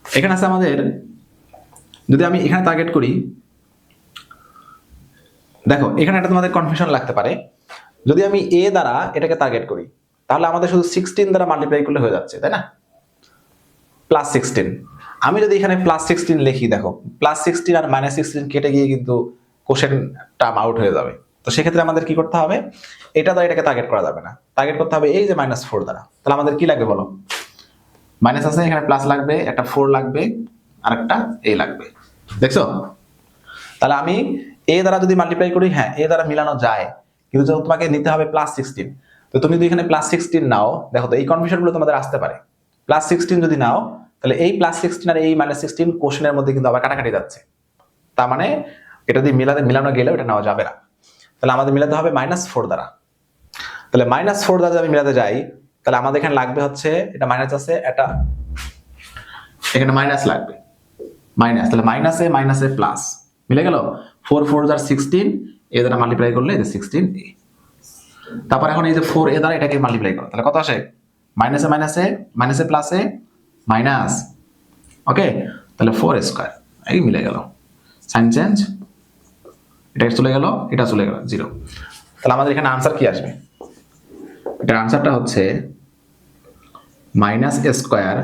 এখানে আছে আমাদের, যদি আমি এখানে টার্গেট করি, দেখো এখানে একটা তোমাদের কনফিউশন লাগতে পারে, যদি আমি a দ্বারা এটাকে টার্গেট করি তাহলে আমাদের শুধু 16 দ্বারা মাল্টিপ্লাই করলে হয়ে যাচ্ছে, তাই না? প্লাস 16, আমি যদি এখানে প্লাস 16 লিখি, দেখো প্লাস 16 আর মাইনাস 16 কেটে গিয়ে কিন্তু কোশ্চেন টার্ম আউট হয়ে যাবে। তো সেক্ষেত্রে আমাদের কি করতে হবে? এটা দ্বারা এটাকে টার্গেট করা যাবে না, টার্গেট করতে হবে এই যে -4 দ্বারা। তাহলে আমাদের কি লাগবে বলো? মাইনাস আছে, এখানে প্লাস লাগবে, একটা 4 লাগবে, আর একটা a লাগবে, দেখছো? তাহলে আমি a দ্বারা যদি মাল্টিপ্লাই করি, হ্যাঁ a দ্বারা মিলানো যায়, কিন্তু যখন তোমাকে নিতে হবে প্লাস 16, তো তুমি যদি এখানে প্লাস 16 নাও, দেখো তো এই কনফিউশনগুলো তোমাদের আসতে পারে। প্লাস 16 যদি নাও, তাহলে এই প্লাস 16 আর এই মাইনাস 16 কোশ্চেনের মধ্যে কিন্তু আবার কাটাকাটি যাচ্ছে, তার মানে এটা দিয়ে মিলানো গেলেও এটা নেওয়া যাবে না। তাহলে আমাদের মিলাতে হবে -4 দ্বারা। তাহলে -4 দ্বারা যদি আমি মিলাতে যাই, তাহলে আমাদের এখানে লাগবে হচ্ছে, এটা মাইনাস আছে, এটা এখানে মাইনাস লাগবে, মাইনাস, তাহলে মাইনাসে প্লাস, মিলে গেল। 4 4 দ্বারা 16, এ দ্বারা মাল্টিপ্লাই করলে এই যে 16a, তারপর এখন এই যে 4a দ্বারা এটাকে মাল্টিপ্লাই করো, তাহলে কত আসে? মাইনাসে প্লাসে মাইনাস, ওকে? তাহলে 4 স্কয়ার, এই মিলে গেল, সাইন চেঞ্জ, এটা চলে গেল, এটা চলে গেল 0। তাহলে আমাদের এখানে আনসার কি আসবে? এটার আনসারটা হচ্ছে minus a square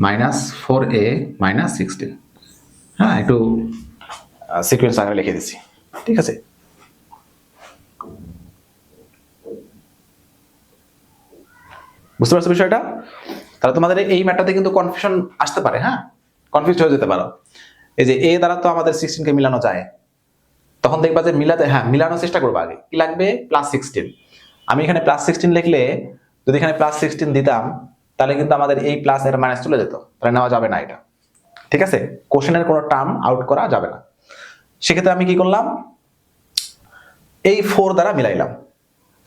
minus 4a minus 16। হ্যাঁ, একটু সিকোয়েন্স আকারে লিখে দিচ্ছি, ঠিক আছে? বুঝতে পারছো বিষয়টা? তাহলে তোমাদের এই ম্যাটারতে কিন্তু কনফিউশন আসতে পারে, হ্যাঁ, কনফিউজ হয়ে যেতে পারো। এই যে a দ্বারা তো আমাদের 16 কে মিলানো যায়, তখন দেখবা যে মিলানোর চেষ্টা করবো। আগে কি লাগবে? প্লাস 16। আমি এখানে প্লাস 16 লিখলে, যদি এখানে প্লাস 16 দিতাম, তাহলে কিন্তু আমাদের এই প্লাস এর মাইনাস চলে যেত, তাহলে নেওয়া যাবে না এটা, ঠিক আছে? কোশ্চেনের কোনো টার্ম আউট করা যাবে না। সেক্ষেত্রে আমি কি করলাম? এই 4 দ্বারা মিলাইলাম।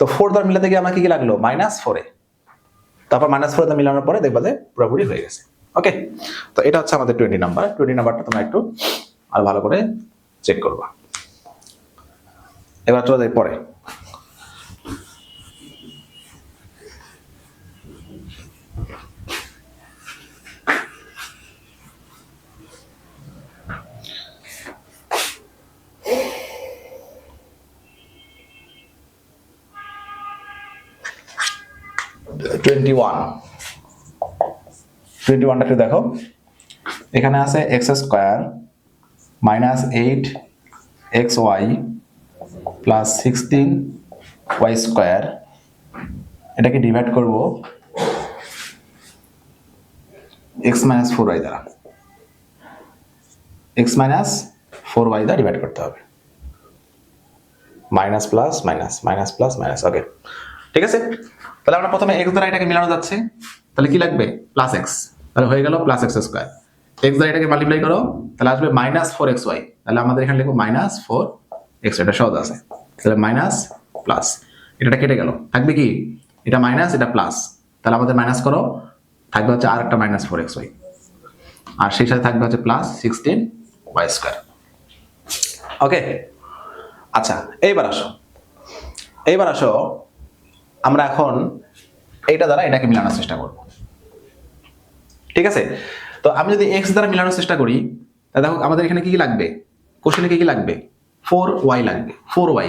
তো 4 দ্বারা মিলাতে গিয়ে আমার কি লাগলো? -4a, তারপর -4 দ্বারা মিলানোর পরে দেখবা যে পুরোপুরি হয়ে গেছে। ওকে, তো এটা হচ্ছে আমাদের 20 নাম্বার। 20 নাম্বারটা তোমরা একটু আর ভালো করে চেক করবা। এবার চলে যাই পরে। টা একটু দেখো, এখানে আছে x square minus 8xy plus 16y square, এটাকে ডিভাইড করব x মাইনাস 4y দ্বারা। এক্স মাইনাস 4y দ্বারা ডিভাইড করতে হবে, minus plus minus minus plus minus. Okay, ঠিক আছে। তাহলে আমরা প্রথমে এক্স দ্বারা এটাকে মিলানো যাচ্ছে, তাহলে কি লাগবে প্লাস এক্স, তাহলে হয়ে গেল প্লাস এক্স স্কোয়ার। এক্স দ্বারা এটাকে মাল্টিপ্লাই করো, তাহলে আসবে মাইনাস 4xy, তাহলে আমাদের এখানে লিখবো মাইনাস 4x, এটা সহজ আছে। তাহলে মাইনাস প্লাস, এটা কেটে গেল, থাকবে কি এটা মাইনাস এটা প্লাস, তাহলে আমাদের মাইনাস করো, থাকবে হচ্ছে আর একটা মাইনাস 4xy, আর সেই সাথে থাকবে হচ্ছে প্লাস 16y স্কোয়ার। ওকে, আচ্ছা এইবার আসো আমরা এখন এইটা দ্বারা এটাকে মিলানোর চেষ্টা করব, ঠিক আছে। তো আমি যদি এক্স দ্বারা মিলানোর চেষ্টা করি, তাহলে দেখো আমাদের এখানে কি কি লাগবে, কোশ্চেনে কি কি লাগবে, 4y লাগবে, 4y,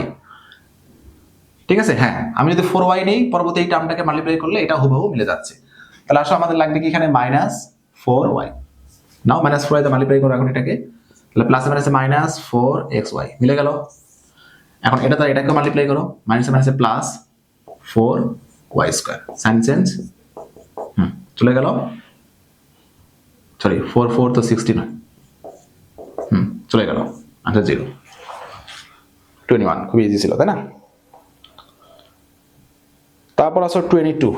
ঠিক আছে। হ্যাঁ, আমি যদি 4y নেই, পরবর্তী এই টার্মটাকে মাল্টিপ্লাই করলে এটা হুবহু মিলে যাচ্ছে। তাহলে আসলে আমাদের লাগবে কি এখানে মাইনাস 4y, নাও মাইনাস 4y তে মাল্টিপ্লাই করো এখন এটাকে, তাহলে প্লাসে মাইনাসে মাইনাস 4xy মিলে গেল। এখন এটা দ্বারা এটাকে মাল্টিপ্লাই করো, মাইনাসে মাইনাসে plus 4y square, sign change, চলে গেল, সরি 4 4 তো 16 হয়, চলে গেল, আনসার 0, 21, খুবই ইজি ছিল তাই না। তারপর আসো 22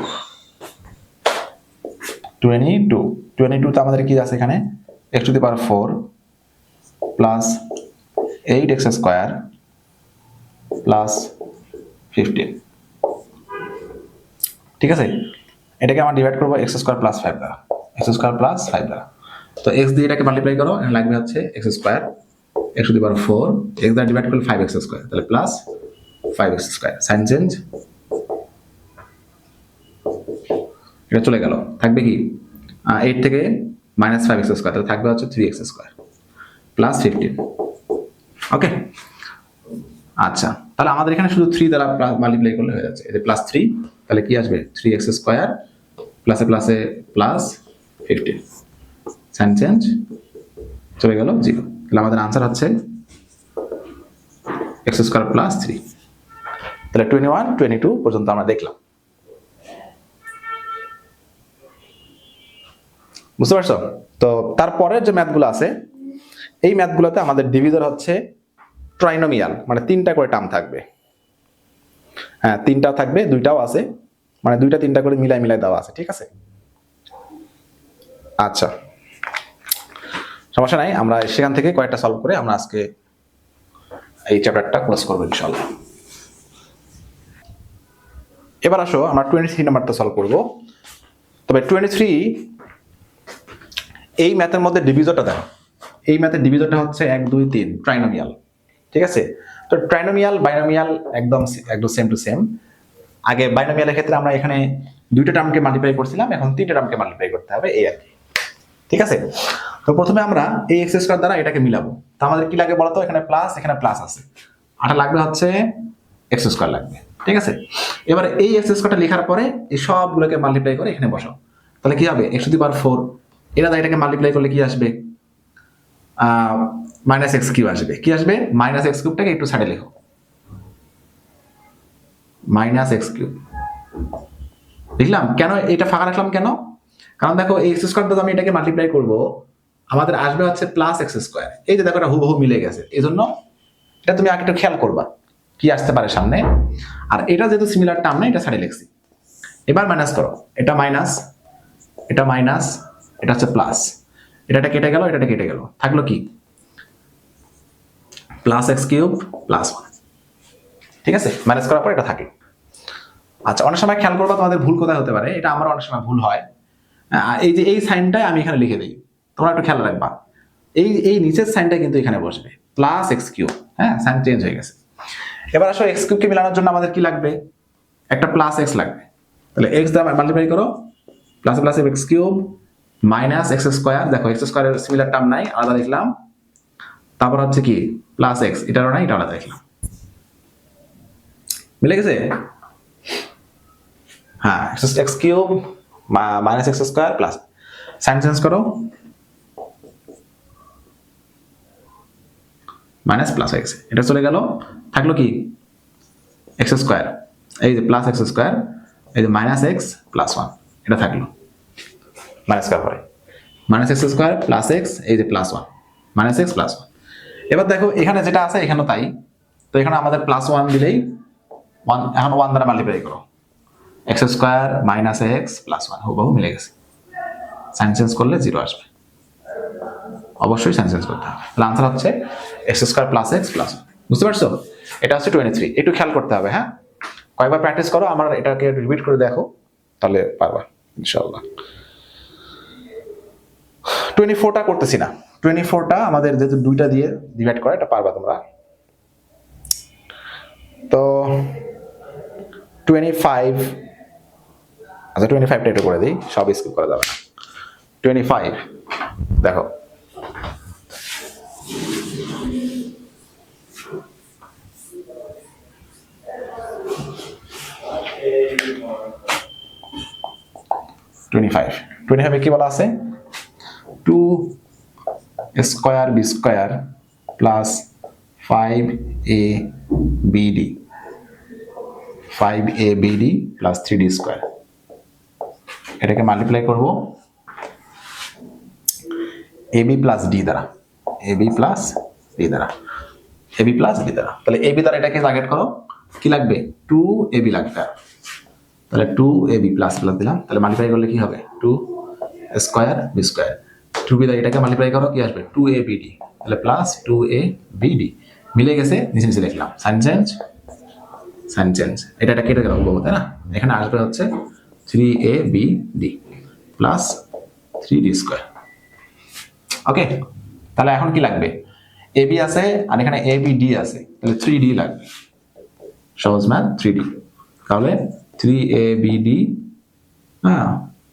তো আমাদের কি আছে এখানে, x to the power 4 plus 8x square plus 15, ঠিক আছে। এটাকে আমরা ডিভাইড করবো x স্কয়ার প্লাস 5 দ্বারা, x স্কয়ার প্লাস 5 দ্বারা। তো x দিয়ে এটাকে মাল্টিপ্লাই করো, এখানে লাগবে হচ্ছে x square, x to the power 4, x দ্বারা ডিভাইড করলে 5x স্কয়ার, তাহলে plus 5x square, sign change, এটা চলে গেল, থাকবে কি 8 থেকে মাইনাস 5x স্কয়ার, তাহলে থাকবে হচ্ছে 3x স্কয়ার প্লাস 15। ওকে, আচ্ছা, তাহলে আমাদের এখানে শুধু 3 দ্বারা মাল্টিপ্লাই করলে হয়ে যাচ্ছে, এই যে প্লাস 3, তাহলে কি আসবে 3x স্কয়ার প্লাসে প্লাসে প্লাস 15, সাইন চেঞ্জ, চলে গেল 0। তাহলে আমাদের আনসার হচ্ছে x স্কয়ার প্লাস 3। তাহলে 21 22 পর্যন্ত আমরা দেখলাম, বুঝতে পারছো। তো তারপরের যে ম্যাথগুলো আছে, এই ম্যাথগুলোতে আমাদের ডিভিজর হচ্ছে ট্রাইনোমিয়াল, মানে 3টা করে টার্ম থাকবে, হ্যাঁ 3টাও থাকবে, 2টাও আছে, মানে 2টা 3টা করে মিলাই দেওয়া আছে, ঠিক আছে। আচ্ছা, সমস্যা নাই, আমরা সেখান থেকে কয়েকটা সলভ করে আমরা আজকে এই চ্যাপ্টারটা ক্লোজ করবো ইনশাআল্লাহ। এবার আসো আমরা 23 নাম্বারটা সলভ করব। তবে 23 এই ম্যাথের মধ্যে ডিভিজরটা দেখো, এই ম্যাথের ডিভিজরটা হচ্ছে 1 2 3 ট্রাইনোমিয়াল, ঠিক আছে। তো ট্রাইনোমিয়াল বাইনোমিয়াল একদম সেম টু সেম। আগে বাইনোমিয়ালের ক্ষেত্রে আমরা এখানে 2টা টার্মকে মাল্টিপ্লাই করছিলাম, এখন 3টা টার্মকে মাল্টিপ্লাই করতে হবে, এই আর কি, ঠিক আছে। তো প্রথমে আমরা এই x স্কয়ার দ্বারা এটাকে মিলাবো, তো আমাদের কি লাগে বলতো, এখানে প্লাস আছে, আর লাগবে হচ্ছে x স্কয়ার লাগবে, ঠিক আছে। এবারে এই x স্কয়ারটা লেখার পরে এই সবগুলোকে মাল্টিপ্লাই করে এখানে বসাও, তাহলে কি হবে x টু দি পাওয়ার 4, এটা দ্বারা এটাকে মাল্টিপ্লাই করলে কি আসবে মাইনাস এক্স কিউব আসবে, কি আসবে মাইনাস এক্স কিউবটাকে একটু সাইডে লেখো, মাইনাস এক্স কিউব লিখলাম। কেন এটা ফাঁকা রাখলাম কেন, কারণ দেখো এই এক্স স্কয়ার দ্বারা আমি এটাকে মাল্টিপ্লাই করব, আমাদের আসবে হচ্ছে প্লাস এক্স স্কয়ার, এই যে দেখো এটা হুবহু মিলে গেছে, এই জন্য এটা তুমি আগে একটু খেয়াল করবা কি আসতে পারে সামনে। আর এটা যেহেতু সিমিলার টার্ম না, এটা সাইডে লিখছি। এবার মাইনাস করো, এটা মাইনাস, এটা মাইনাস, এটা হচ্ছে প্লাস, এটা কেটে গেল, এটা কেটে গেল, থাকলো কি প্লাস এক্স কিউব প্লাস 1, ঠিক আছে। মাইনাস করার পর এটা থাকে। আচ্ছা, অনেক সময় খেয়াল করবা তোমাদের ভুল কোথায় হতে পারে, এটা আমার অনেক সময় ভুল হয়, এই যে এই সাইনটাই আমি এখানে লিখে দিই, তোমরা একটু খেয়াল রাখবা, এই নিচের সাইনটা কিন্তু এখানে বসবে প্লাস এক্স কিউব, হ্যাঁ সাইন চেঞ্জ হয়ে গেছে। এবার আসো এক্স কিউবকে মেলানোর জন্য আমাদের কি লাগবে, একটা প্লাস এক্স লাগবে, তাহলে এক্স দ্বারা মাল্টিপ্লাই করো, plus plus x cube minus X square, দেখো এক্স স্কয়ারের সিমিলার টার্ম নাই, আলাদা লিখলাম, তারপর হচ্ছে কি প্লাস এক্স, এটারও নাই, এটা আলাদা লিখলাম, মিলে গেছে। হ্যাঁ, X cube minus X square plus, sign change করো, মাইনাস প্লাস এক্স, এটা চলে গেল, থাকলো কি এক্স স্কয়ার, এই যে প্লাস এক্স স্কয়ার, এই যে মাইনাস এক্স প্লাস 1, এটা থাকলো মাইনাস করার পরে, minus X square plus x, এই যে plus 1, minus x plus one. এবার দেখো এখানে যেটা আছে এখানেও তাই, তো এখানে আমাদের প্লাস ওয়ান দিলেই ওয়ান, এখন ওয়ান দ্বারা মাল্টিপ্লাই করো, x square minus x plus one হুবহু মিলে গেছে। সাইন চেঞ্জ করলে জিরো আসবে, অবশ্যই সাইন চেঞ্জ করতে হবে। তাহলে আনসার হচ্ছে x square plus x plus one. বুঝতে পারছো? এটা হচ্ছে 23। একটু খেয়াল করতে হবে, হ্যাঁ, কয়েকবার প্র্যাকটিস করো, আমার এটাকে রিপিট করে দেখো, তাহলে পারবা ইনশাআল্লাহ। 24টা করতেছি না, 24টা আমাদের যেহেতু দুইটা দিয়ে ডিভাইড করে, এটা পারবা তোমরা। তো 25, আচ্ছা 25টা একটু করে দিই, সব স্কিপ করা যাবে না। 25 দেখো, কি বলা আছে? 2 square B square plus 5abd, 5abd plus 3d square. এটাকে মাল্টিপ্লাই করব ab প্লাস d দ্বারা, ab প্লাস d দ্বারা, ab প্লাস d দ্বারা। তাহলে ab দ্বারা এটাকে টার্গেট করো, কি লাগবে? 2ab লাগবে। তাহলে 2ab প্লাস প্লাস দিলাম, তাহলে মাল্টিপ্লাই করলে কি হবে? 2 স্কোয়ার বি স্কোয়ার, 2b দ্বারা এটাকে মাল্টিপ্লাই করো, কি আসবে? 2abd, তাহলে প্লাস 2abd মিলে গেছে, নিচে নিচে লিখলাম সাইন চেঞ্জ, সাইন চেঞ্জ। এটা কেটে গেল বহু, তাই না? এখানে আসবে হচ্ছে 3abd প্লাস 3d স্কোয়ার। ওকে, তাহলে এখন কি লাগবে? ab আছে আর এখানে abd আছে, তাহলে 3d লাগবে। সহজ ম্যাথ, 3d। তাহলে 3abd, হ্যাঁ,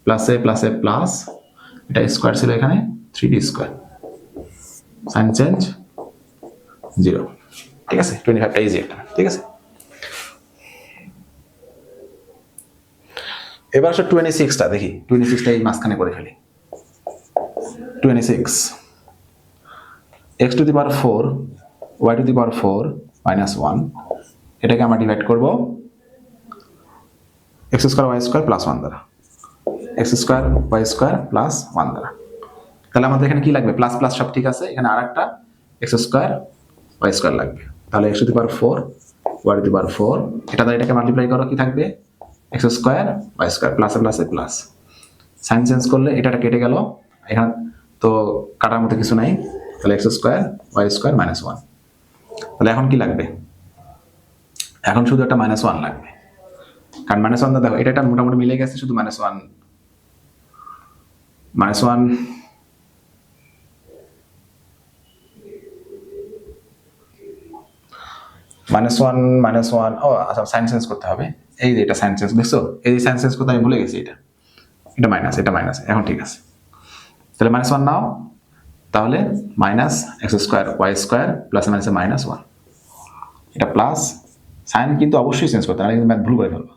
প্লাস এ প্লাস এ প্লাস, এটা স্কোয়ার ছিল এখানে, 3d স্কোয়ার, সাইন চেঞ্জ 0। ঠিক আছে, 25টা ইজি একটা, ঠিক আছে। এবার আসলে 26টা দেখি, 26টা এই মাঝখানে করে ফেলি। 26 x to the power 4 y to the power 4 minus 1, এটাকে আমরা ডিভাইড করব x square y square plus 1 দ্বারা, x square y square plus 1 দ্বারা। তাহলে আমাদের এখানে কি লাগবে? প্লাস প্লাস সব ঠিক আছে, এখানে আরেকটা x স্কোয়ার y স্কোয়ার লাগবে। তাহলে x to the power 4 y to the power 4, এটা দ্বারা এটাকে মাল্টিপ্লাই করো, কি থাকবে? x square y square plus plus plus, sign change করলে এটা কেটে গেল, এখানে তো কাটার মতো কিছু নাই, তাহলে x square y square minus 1। তাহলে এখন কি লাগবে? এখন শুধু একটা মাইনাস 1 লাগবে, কারণ মাইনাস 1 দেখো এটা মোটামুটি মিলে গেছে, শুধু মাইনাস 1 মাইনাস 1 মাইনাস 1। ও আচ্ছা, সাইন চেঞ্জ করতে হবে, এই যে এটা সাইন চেঞ্জ, দেখছো? এই যে সাইন চেঞ্জ করতে আমি ভুলে গেছি, এটা মাইনাস, এটা মাইনাস, এখন ঠিক আছে। তাহলে মাইনাস 1 নাও, তাহলে minus x square Y square plus minus minus 1, এটা প্লাস, সাইন কিন্তু অবশ্যই চেঞ্জ করতে হবে, ম্যাথ ভুল করে ফেলবো।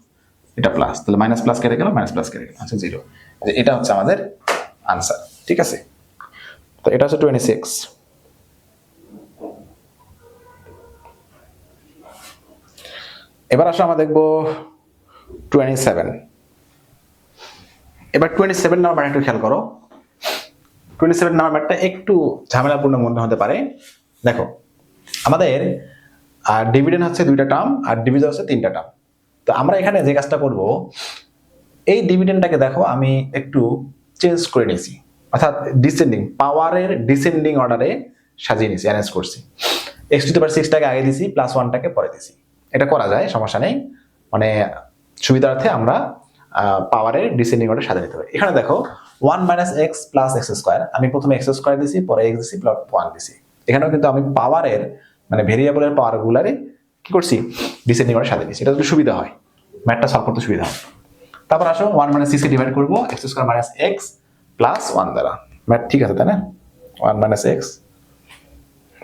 এটা প্লাস, তাহলে মাইনাস প্লাস কেটে গেল, মাইনাস প্লাস কেটে গেল, আচ্ছা 0। এটা হচ্ছে আমাদের আনসার, ঠিক আছে। তো এটা হচ্ছে 26। এবার আসলে আমরা দেখবো 27। এবার 27 নাম্বার একটু খেয়াল করো। 27 নাম্বারটা একটু ঝামেলাপূর্ণ মনে হতে পারে। দেখো আমাদের ডিভিডেন্ড হচ্ছে 2টা টার্ম আর ডিভিজন হচ্ছে 3টা টার্ম। তো আমরা এখানে যে কাজটা করব, এই ডিভিডেন্ডটাকে দেখো আমি একটু চেঞ্জ করে নিয়েছি, অর্থাৎ ডিসেন্ডিং, পাওয়ারের ডিসেন্ডিং অর্ডারে সাজিয়ে নিয়েছি, অ্যারেঞ্জ করছি। x টু দি পাওয়ার 6টাকে আগে দিছি, প্লাস 1টাকে পরে দিছি। এটা করা যায়, সমস্যা নেই, মানে সুবিধার্থে আমরা পাওয়ারের ডিসেন্ডিং অর্ডার সাজিয়ে নিতে হবে। এখানে দেখো 1 minus x plus x square, আমি প্রথমে এক্স স্কোয়ার দিছি, পরে এক্স দিছি, প্লাস 1 দিছি। এখানেও কিন্তু আমি পাওয়ারের মানে ভেরিয়েবলের পাওয়ারগুলারে কি করছি? ডিসেন্ডিং অর্ডার সাজিয়ে নিয়েছি, এটা যদি সুবিধা হয়, ম্যাথটা সলভ করতে সুবিধা হয়। তারপর আসো 1 মাইনাস 6 কে ডিভাইড করবো x square minus x plus 1 দ্বারা, ম্যাথ ঠিক আছে তাই না? 1 minus x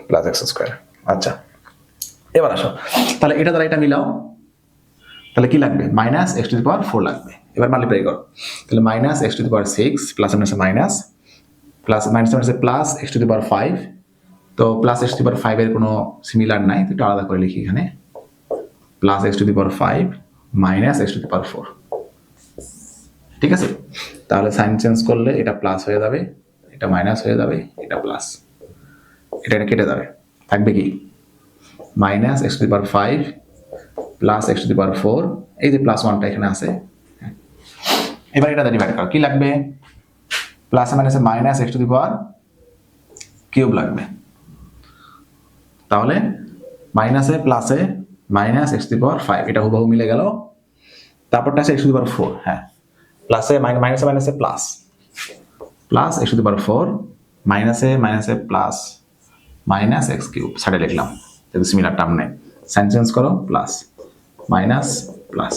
plus x square. আচ্ছা এবার আসো, তাহলে এটা দ্বারা এটা মিলাও, তাহলে কি লাগবে? Minus x to the power 4 লাগবে। এবার মাল্টিপ্লাই করো, তাহলে minus x to the power 6 plus minus plus minus plus x to the power 5। তো plus x to the power 5 এর কোনো সিমিলার নাই, তো এটা আলাদা করে লিখি এখানে, plus x to the power 5 minus x to the power 4। ঠিক আছে, তাহলে সাইন চেঞ্জ করলে এটা প্লাস হয়ে যাবে, এটা মাইনাস হয়ে যাবে, এটা প্লাস। এটা কেটে যাবে, থাকবে কি minus x to the power 5 plus x to the power 4, এই যে প্লাস 1টা এখানে আছে। এবার এটা ডিভাইড করো, কি লাগবে প্লাস মাইনাসে minus x to the power cube লাগবে, তাহলে মাইনাসে প্লাসে minus x to the power 5, এটা হুবহু মিলে গেল। তারপরটা আছে এক্স টু দি পাওয়ার 4, হ্যাঁ প্লাসে মাইনাসে মাইনাসে plus plus x to the power 4 মাইনাসে মাইনাসে প্লাস মাইনাস এক্স কিউব, সাইডে লিখলাম যদি সিমিলার টার্ম নেই, সাইন চেঞ্জ করো প্লাস মাইনাস প্লাস,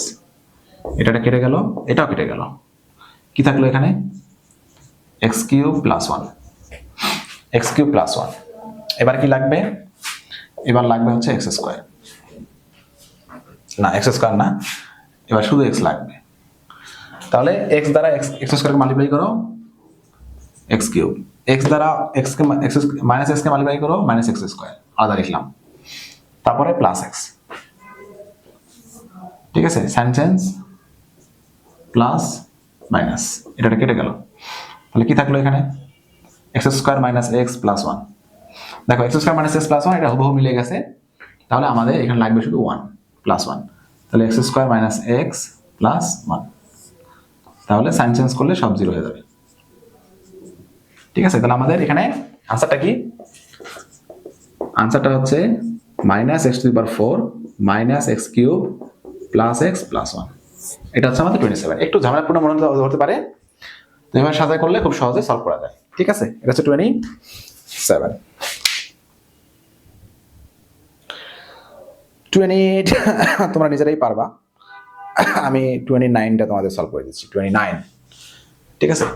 এটা কেটে গেল, এটাও কেটে গেল, কি থাকলো এখানে x cube plus 1, x cube plus 1। এবার কি লাগবে, এবার লাগবে হচ্ছে এক্স স্কোয়ার, না এক্স স্কোয়ার না, এবার শুধু এক্স লাগবে। তাহলে এক্স দ্বারা এক্স স্কোয়ারকে মাল্টিপ্লাই করো এক্স কিউব, এক্স দ্বারা এক্স কে মাইনাস এক্স কে মাল্টিপ্লাই করো মাইনাস এক্স স্কোয়ার, আলাদা লিখলাম, তারপরে প্লাস এক্স, ঠিক আছে সাইন চেঞ্জ প্লাস মাইনাস, এটা কেটে গেল, তাহলে কি থাকলো এখানে x square minus x plus 1। দেখো x square minus x plus 1 এটা হুবহু মিলে গেছে, তাহলে আমাদের এখানে লাগবে শুধু 1 প্লাস 1, তাহলে x square minus x plus 1, তাহলে সাইন চেঞ্জ করলে সব 0 হয়ে যাবে, ঠিক আছে। তাহলে আমাদের এখানে আনসারটা কি, আনসারটা হচ্ছে minus x to the power 4 minus X cube plus x plus 1, এটা হচ্ছে আমাদের 27। একটু ঝামেলাপূর্ণ মনে হতে পারে, তো এবার সাজায় করলে খুব সহজে সলভ করা যায়, ঠিক আছে। এটা হচ্ছে 27। 28 তোমরা নিজেরাই পারবা, আমি 29টা তোমাদের সলভ করে দিচ্ছি, 29, ঠিক আছে।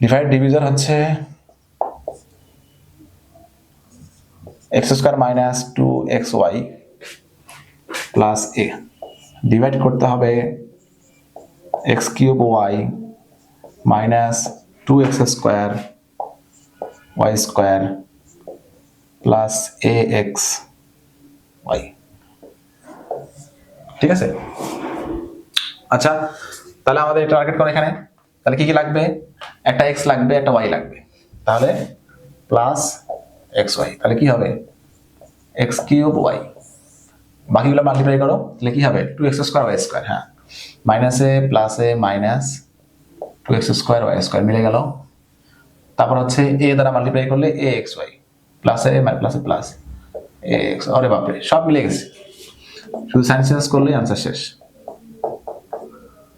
ডিভাইড ডিভিজন হচ্ছে x square minus 2xy plus a, divide করতে হবে x cube y minus 2x square Y square plus a x y, ঠিক আছে। আচ্ছা তাহলে আমাদের এটা টার্গেট করে এখানে, তাহলে কি কি লাগবে, একটা এক্স লাগবে একটা ওয়াই লাগবে, তাহলে প্লাস এক্স ওয়াই, তাহলে কি হবে এক্স কিউব ওয়াই, বাকিগুলো মাল্টিপ্লাই করো, তাহলে কি হবে 2x স্কোয়ার ওয়াই স্কোয়ার, হ্যাঁ মাইনাসে প্লাসে minus 2x square Y square মিলে গেল, তারপর হচ্ছে এ দ্বারা মাল্টিপ্লাই করলে এ এক্স ওয়াই প্লাসে প্লাসে প্লাস এ এক্স, আরে বাপরে সব মিলে গেছে, শুধু সাইন চেঞ্জ করলেই আনসার শেষ,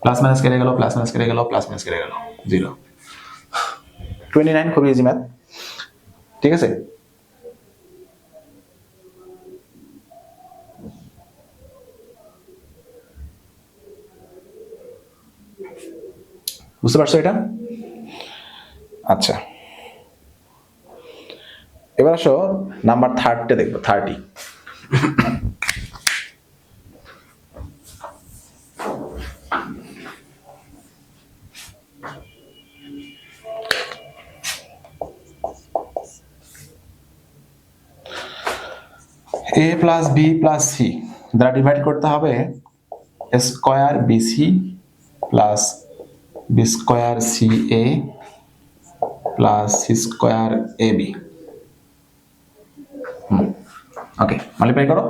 প্লাস মাইনাস কেটে গেল প্লাস মাইনাস কেটে গেল প্লাস মাইনাস কেটে গেল 0। 29 খুবই ইজি ম্যাথ, ঠিক আছে। বুঝতে পারছো এটা, আচ্ছা এবার আসো নাম্বার 30 দেখবো, 30। a plus b plus c দ্বারা ডিভাইড করতে হবে square bc plus b square c a plus c square a b, okay multiply করো,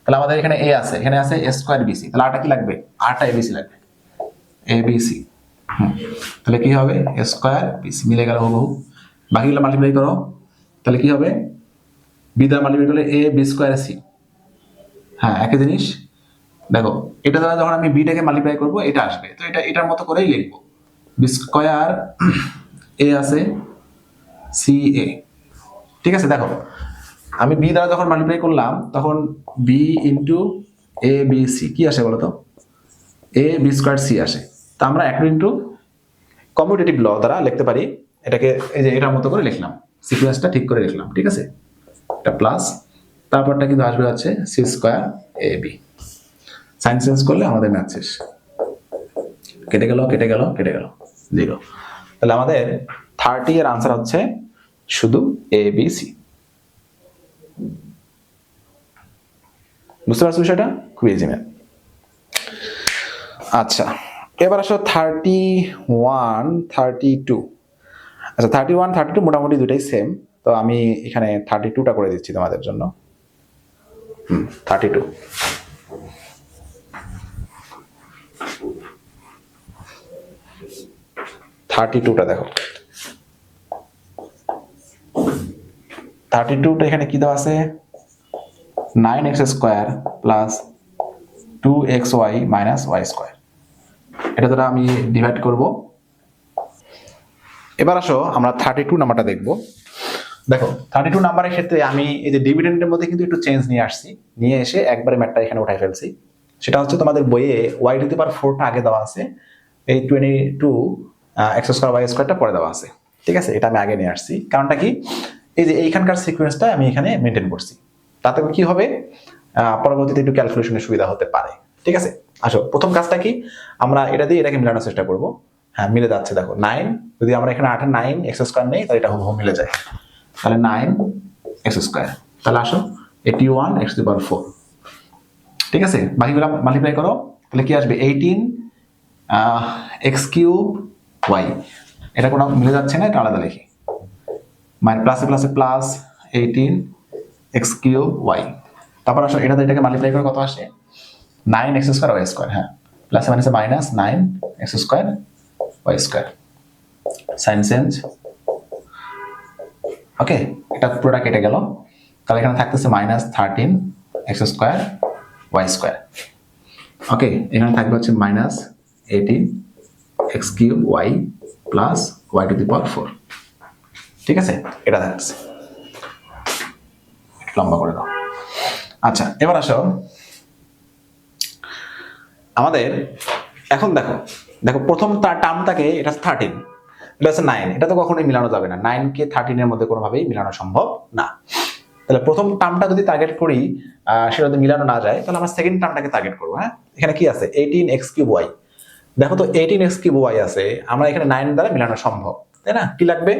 তাহলে আমাদের এখানে এ আছে, এখানে আছে এ স্কোয়ার বিসি, তাহলে আরটা কি লাগবে, আরটা এবিসি লাগবে, এবিসি, তাহলে কি হবে এ স্কোয়ার বিসি মিলে গেল হুবহু, বাকিগুলো মাল্টিপ্লাই করো, তাহলে কি হবে বি দ্বারা মাল্টিপ্লাই করলে এ বি স্কোয়ার সি, হ্যাঁ একই জিনিস। দেখো এটা দ্বারা যখন আমি বিটাকে মাল্টিপ্লাই করবো এটা আসবে, তো এটা এটার মতো করেই লিখবো, বি স্কোয়ার এ আছে সি এ, ঠিক আছে। দেখো আমি বি দ্বারা যখন মাল্টিপ্লাই করলাম তখন B into A B C কি আসে বলতো, এ বি স্কোয়ার সি আসে, তা আমরা এক ইন্টু কমিউটেটিভ ল দ্বারা লিখতে পারি এটাকে, এই যে এটার মতো করে লিখলাম, সিকোয়েন্সটা ঠিক করে লিখলাম, ঠিক আছে। এটা প্লাস তারপরটা কিন্তু আসবে হচ্ছে C square a B, sign change করলে আমাদের ম্যাথ শেষ, কেটে গেল কেটে গেল কেটে গেল 0। তাহলে আমাদের 30 এর আনসার হচ্ছে শুধু এ বি সি। বুঝতে পারছো বিষয়টা? খুবই ইজি ম্যাথ। আচ্ছা, এবার আসো 31, 32। আচ্ছা, 31, 32 মোটামুটি দুটাই সেম, তো আমি এখানে 32টা করে দিচ্ছি তোমাদের জন্য। 32। 32টা দেখো, 32টা এখানে কি দেওয়া আছে? 9x square plus 2xy minus Y square. এটা দ্বারা আমি ডিভাইড করব। এবার আসো আমরা 32 নাম্বারটা দেখব। দেখো 32 নাম্বারের ক্ষেত্রে আমি এই যে ডিভিডেন্ডের মধ্যে কিন্তু একটু চেঞ্জ নিয়ে আসছি, নিয়ে এসে একবারে ম্যাথটা এখানে উঠাই ফেলছি। সেটা হচ্ছে তোমাদের বইয়ে y টু দি পাওয়ার 4টা আগে দেওয়া আছে, এই 22 x স্কয়ার y স্কয়ারটা পরে দেওয়া আছে। ঠিক আছে, এটা আমি আগে নিয়ে আসছি। কারণটা কি, এই যে এইখানকার সিকোয়েন্সটা আমি এখানে মেনটেন করছি, তাতে কি হবে পরবর্তীতে একটু ক্যালকুলেশনের সুবিধা হতে পারে। ঠিক আছে, আসো প্রথম কাজটা কি, আমরা এটা দিয়ে এটাকে মেলানোর চেষ্টা করব। হ্যাঁ, মিলে যাচ্ছে। দেখো 9, যদি আমরা এখানে 8 9 x স্কয়ার নেই তাহলে এটা হুবহু মিলে যায়। তাহলে 9x স্কয়ার, তাহলে আসো 81 x টু দি পাওয়ার 4। ঠিক আছে, বাকিগুলো মাল্টিপ্লাই করো, তাহলে কি আসবে? 18 x কিউব y। এটা কোনো মিলে যাচ্ছে না, এটা আলাদা লিখি। প্লাসে প্লাসে প্লাস 18 x কিউব y। তারপর আসো এটাতে এটাকে মাল্টিপ্লাই করে কত আসে? 9x square y square. হ্যাঁ, প্লাসে মাইনাসে minus 9x square y square. Sign change. Okay, এটা পুরোটা কেটে গেল, তাহলে এখানে থাকতেছে minus 13x square y square. Okay, এখানে থাকবে হচ্ছে minus 18x cube y plus y to the power 4। ঠিক আছে, এটা থাকছে। লম্বা করে দাও। আচ্ছা, এবার আসো আমাদের এখন দেখো দেখো প্রথম টার্মটাকে, এটা 13, এটা হচ্ছে 9, এটা তো কখনোই মিলানো যাবে না। 9 কে 13 এর মধ্যে কোনোভাবেই মিলানো সম্ভব না। তাহলে প্রথম টার্মটা যদি টার্গেট করি, সেটা যদি মিলানো না যায়, তাহলে আমরা সেকেন্ড টার্মটাকে টার্গেট করবো। হ্যাঁ, এখানে কি আছে? 18x cube y। দেখো তো 18x কিউব y আছে, আমরা এখানে 9 দ্বারা মিলানো সম্ভব, তাই না? কি লাগবে?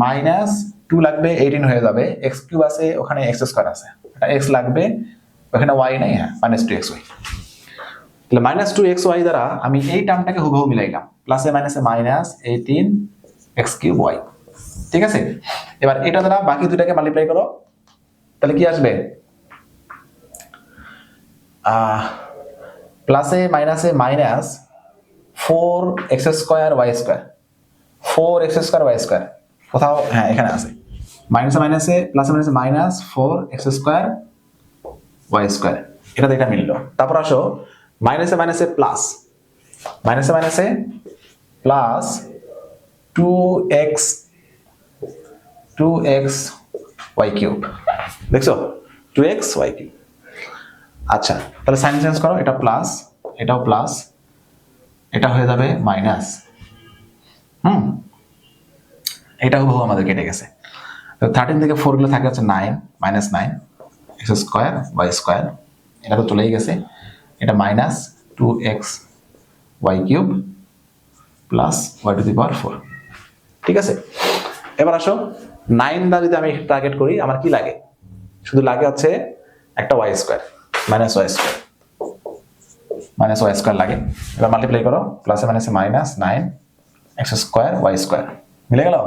মাইনাস 2 লাগবে, 18 হয়ে যাবে। x কিউব আছে, ওখানে x স্কয়ার আছে, এটা x লাগবে, ওখানে y নাই। হ্যাঁ, মাইনাস 2xy। তাহলে মাইনাস 2xy দ্বারা আমি এই টার্মটাকে হুবহু মিলাইলাম, প্লাসে মাইনাসে মাইনাস 18x কিউব y। ঠিক আছে, এবার এটা দ্বারা বাকি দুটাকে মাল্টিপ্লাই করো, তাহলে কি আসবে? প্লাসে মাইনাসে minus 4x square y square. 4x square y square কোথাও? হ্যাঁ, এখানে আছে। মাইনাসে মাইনাসে প্লাসে মাইনাসে minus 4x square y square. এটাতে এটা মিললো। তারপর আসো মাইনাসে মাইনাসে প্লাস, মাইনাসে মাইনাসে প্লাস 2x y কিউব। দেখছো? 2x y cube. আচ্ছা, তাহলে সাইন চেঞ্জ করো, এটা প্লাস, এটাও প্লাস, এটা হয়ে যাবে মাইনাস। এটা হুবহু আমাদের কেটে গেছে। 13 থেকে 4 গুলো থাকে হচ্ছে 9, minus 9 x square y square. এটা তো চলেই গেছে, এটা minus 2x y cube plus y to the power 4। ঠিক আছে, এবার আসো 9 দ্বারা যদি আমি টার্গেট করি, আমার কি লাগে? শুধু লাগে হচ্ছে একটা y square, minus y square, minus y square লাগে। এবার মাল্টিপ্লাই করো, প্লাসে মাইনাসে minus 9x square y square মিলে গেল,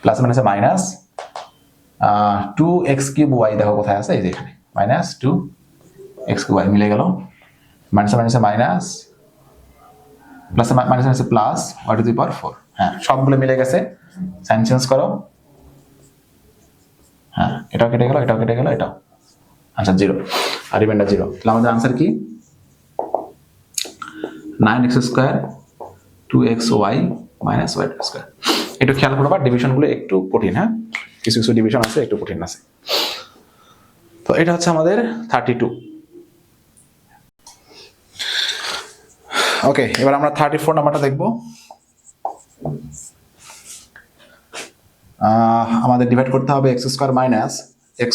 প্লাসে মাইনাসে মাইনাস 2x কিউব y। দেখো কোথায় আছে? এই যে এখানে, মাইনাস 2x কিউব y মিলে গেল। মাইনাসে মাইনাসে মাইনাস, প্লাসে মাইনাসে মাইনাসে plus y to the power 4। হ্যাঁ, সবগুলো মিলে গেছে। সাইন চেঞ্জ করো। হ্যাঁ, এটাও কেটে গেল, এটাও কেটে গেল, এটাও। আচ্ছা, 0 আর রিমাইন্ডার 0। তাহলে আমাদের আনসার কি? 9x square 2xy minus y square. একটু খেয়াল করবা, ডিভিশনগুলো একটু কঠিন। হ্যাঁ, কিছু কিছু ডিভিশন আছে একটু কঠিন আছে। তো এটা হচ্ছে আমাদের 32। ওকে, এবার আমরা 34 নাম্বারটা দেখব। আমাদের ডিভাইড করতে হবে x square minus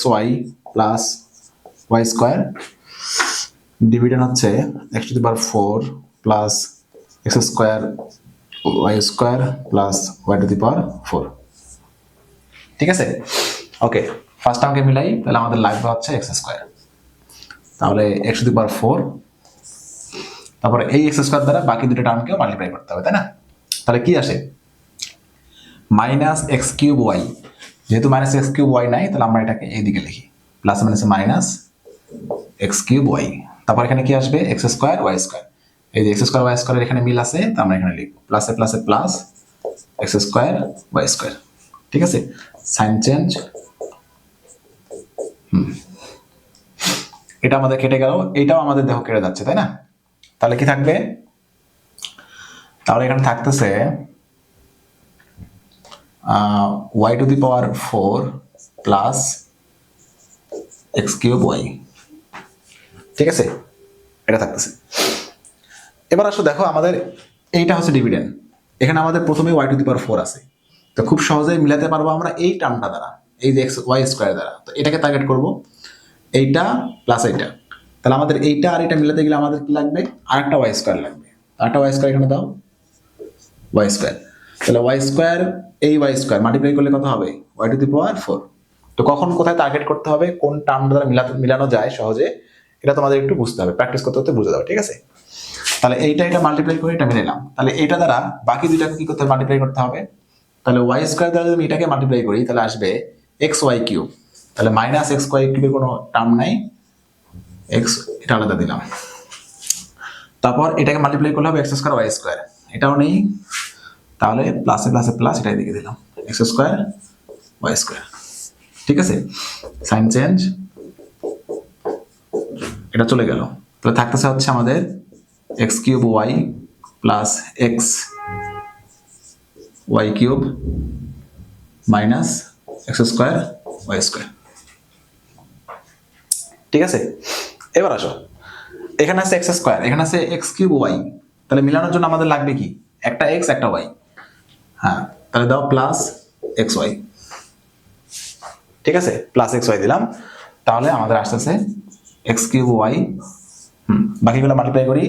xy plus y square. Dividend হচ্ছে x to the power 4 plus x square y square plus y to the power 4। ঠিক আছে, ওকে। ফার্স্ট টার্মকে মিলাই, তাহলে আমাদের লাগবে হচ্ছে এক্স স্কোয়ার। তাহলে এক্স টু দি পাওয়ার 4, তারপরে এই এক্স স্কোয়ার দ্বারা বাকি দুটো টার্মকেও মাল্টিপ্লাই করতে হবে, তাই না? তাহলে কি আসে? Minus X cube Y. যেহেতু মাইনাস এক্স কিউব ওয়াই নাই, তাহলে আমরা এটাকে এইদিকে লিখি, প্লাস মাইনাসে মাইনাস এক্স কিউব ওয়াই। তারপর এখানে কি আসবে? X square Y square. এই যে এক্স স্কোয়ার ওয়াই স্কোয়ারের এখানে মিল আছে, তো আমরা এখানে লিখবো প্লাসে প্লাসে plus x square Y square. ঠিক আছে, সাইন চেঞ্জ। এটা আমাদের কেটে গেল, এটাও আমাদের দেখো কেটে যাচ্ছে, তাই না? তাহলে কি থাকবে? তাহলে এখানে থাকতেছে y to the power 4 plus x cube y. ঠিক আছে, এটা থাকতেছে। এবার আসো দেখো, আমাদের এইটা হচ্ছে ডিভিডেন্ড। এখানে আমাদের প্রথমে y টু দি পাওয়ার 4 আছে, তো খুব সহজেই মিলাতে পারবো আমরা এই টার্মটা দ্বারা, এই যে এক্স ওয়াই স্কোয়ার দ্বারা। তো এটাকে টার্গেট করব, এইটা প্লাস এইটা। তাহলে আমাদের এইটা আর এটা মিলাতে গেলে আমাদের কি লাগবে? আরেকটা ওয়াই স্কোয়ার লাগবে। আরেকটা ওয়াই স্কোয়ার এখানে দাও, ওয়াই স্কোয়ার। তাহলে ওয়াই স্কোয়ার এই ওয়াই স্কোয়ার মাল্টিপ্লাই করলে কত হবে? Y two the power 4। তো কখন কোথায় টার্গেট করতে হবে, কোন টার্ম দ্বারা মিলানো যায় সহজে, এটা তোমাদের একটু বুঝতে হবে, প্র্যাকটিস করতে করতে বুঝে যাবে। ঠিক আছে, তাহলে এটা মাল্টিপ্লাই করে এটা মিলাইলাম। তাহলে এটা দ্বারা বাকি দুইটাকে কি করতে হবে? মাল্টিপ্লাই করতে হবে। তাহলে ওয়াই স্কোয়ার দ্বারা যদি এটাকে মাল্টিপ্লাই করি, তাহলে আসবে এক্স ওয়াই কিউব। তাহলে মাইনাস এক্স ওয়াই কিউবের কোনো টার্ম নাই, এক্স এটা আলাদা দিলাম। তারপর এটাকে মাল্টিপ্লাই করলে হবে এক্স স্কোয়ার ওয়াই স্কোয়ার, এটাও নেই। তাহলে প্লাসে প্লাসে প্লাস এটা এদিকে দিলাম, এক্স স্কোয়ার ওয়াই স্কোয়ার। ঠিক আছে, সাইন চেঞ্জ, এটা চলে গেল। তাহলে থাকতেছে হচ্ছে আমাদের x cube y plus x y cube minus x square Y square. ঠিক আছে, এবার আসো, এখানে আছে এক্স স্কোয়ার, এখানে আছে এক্স কিউব ওয়াই। তাহলে মিলানোর জন্য আমাদের লাগবে কি? একটা এক্স একটা ওয়াই। হ্যাঁ, তাহলে দাও প্লাস এক্স ওয়াই। ঠিক আছে, প্লাস এক্স ওয়াই দিলাম। তাহলে আমাদের আসতেছে এক্স কিউব ওয়াই, বাকিগুলো মাল্টিপ্লাই করি,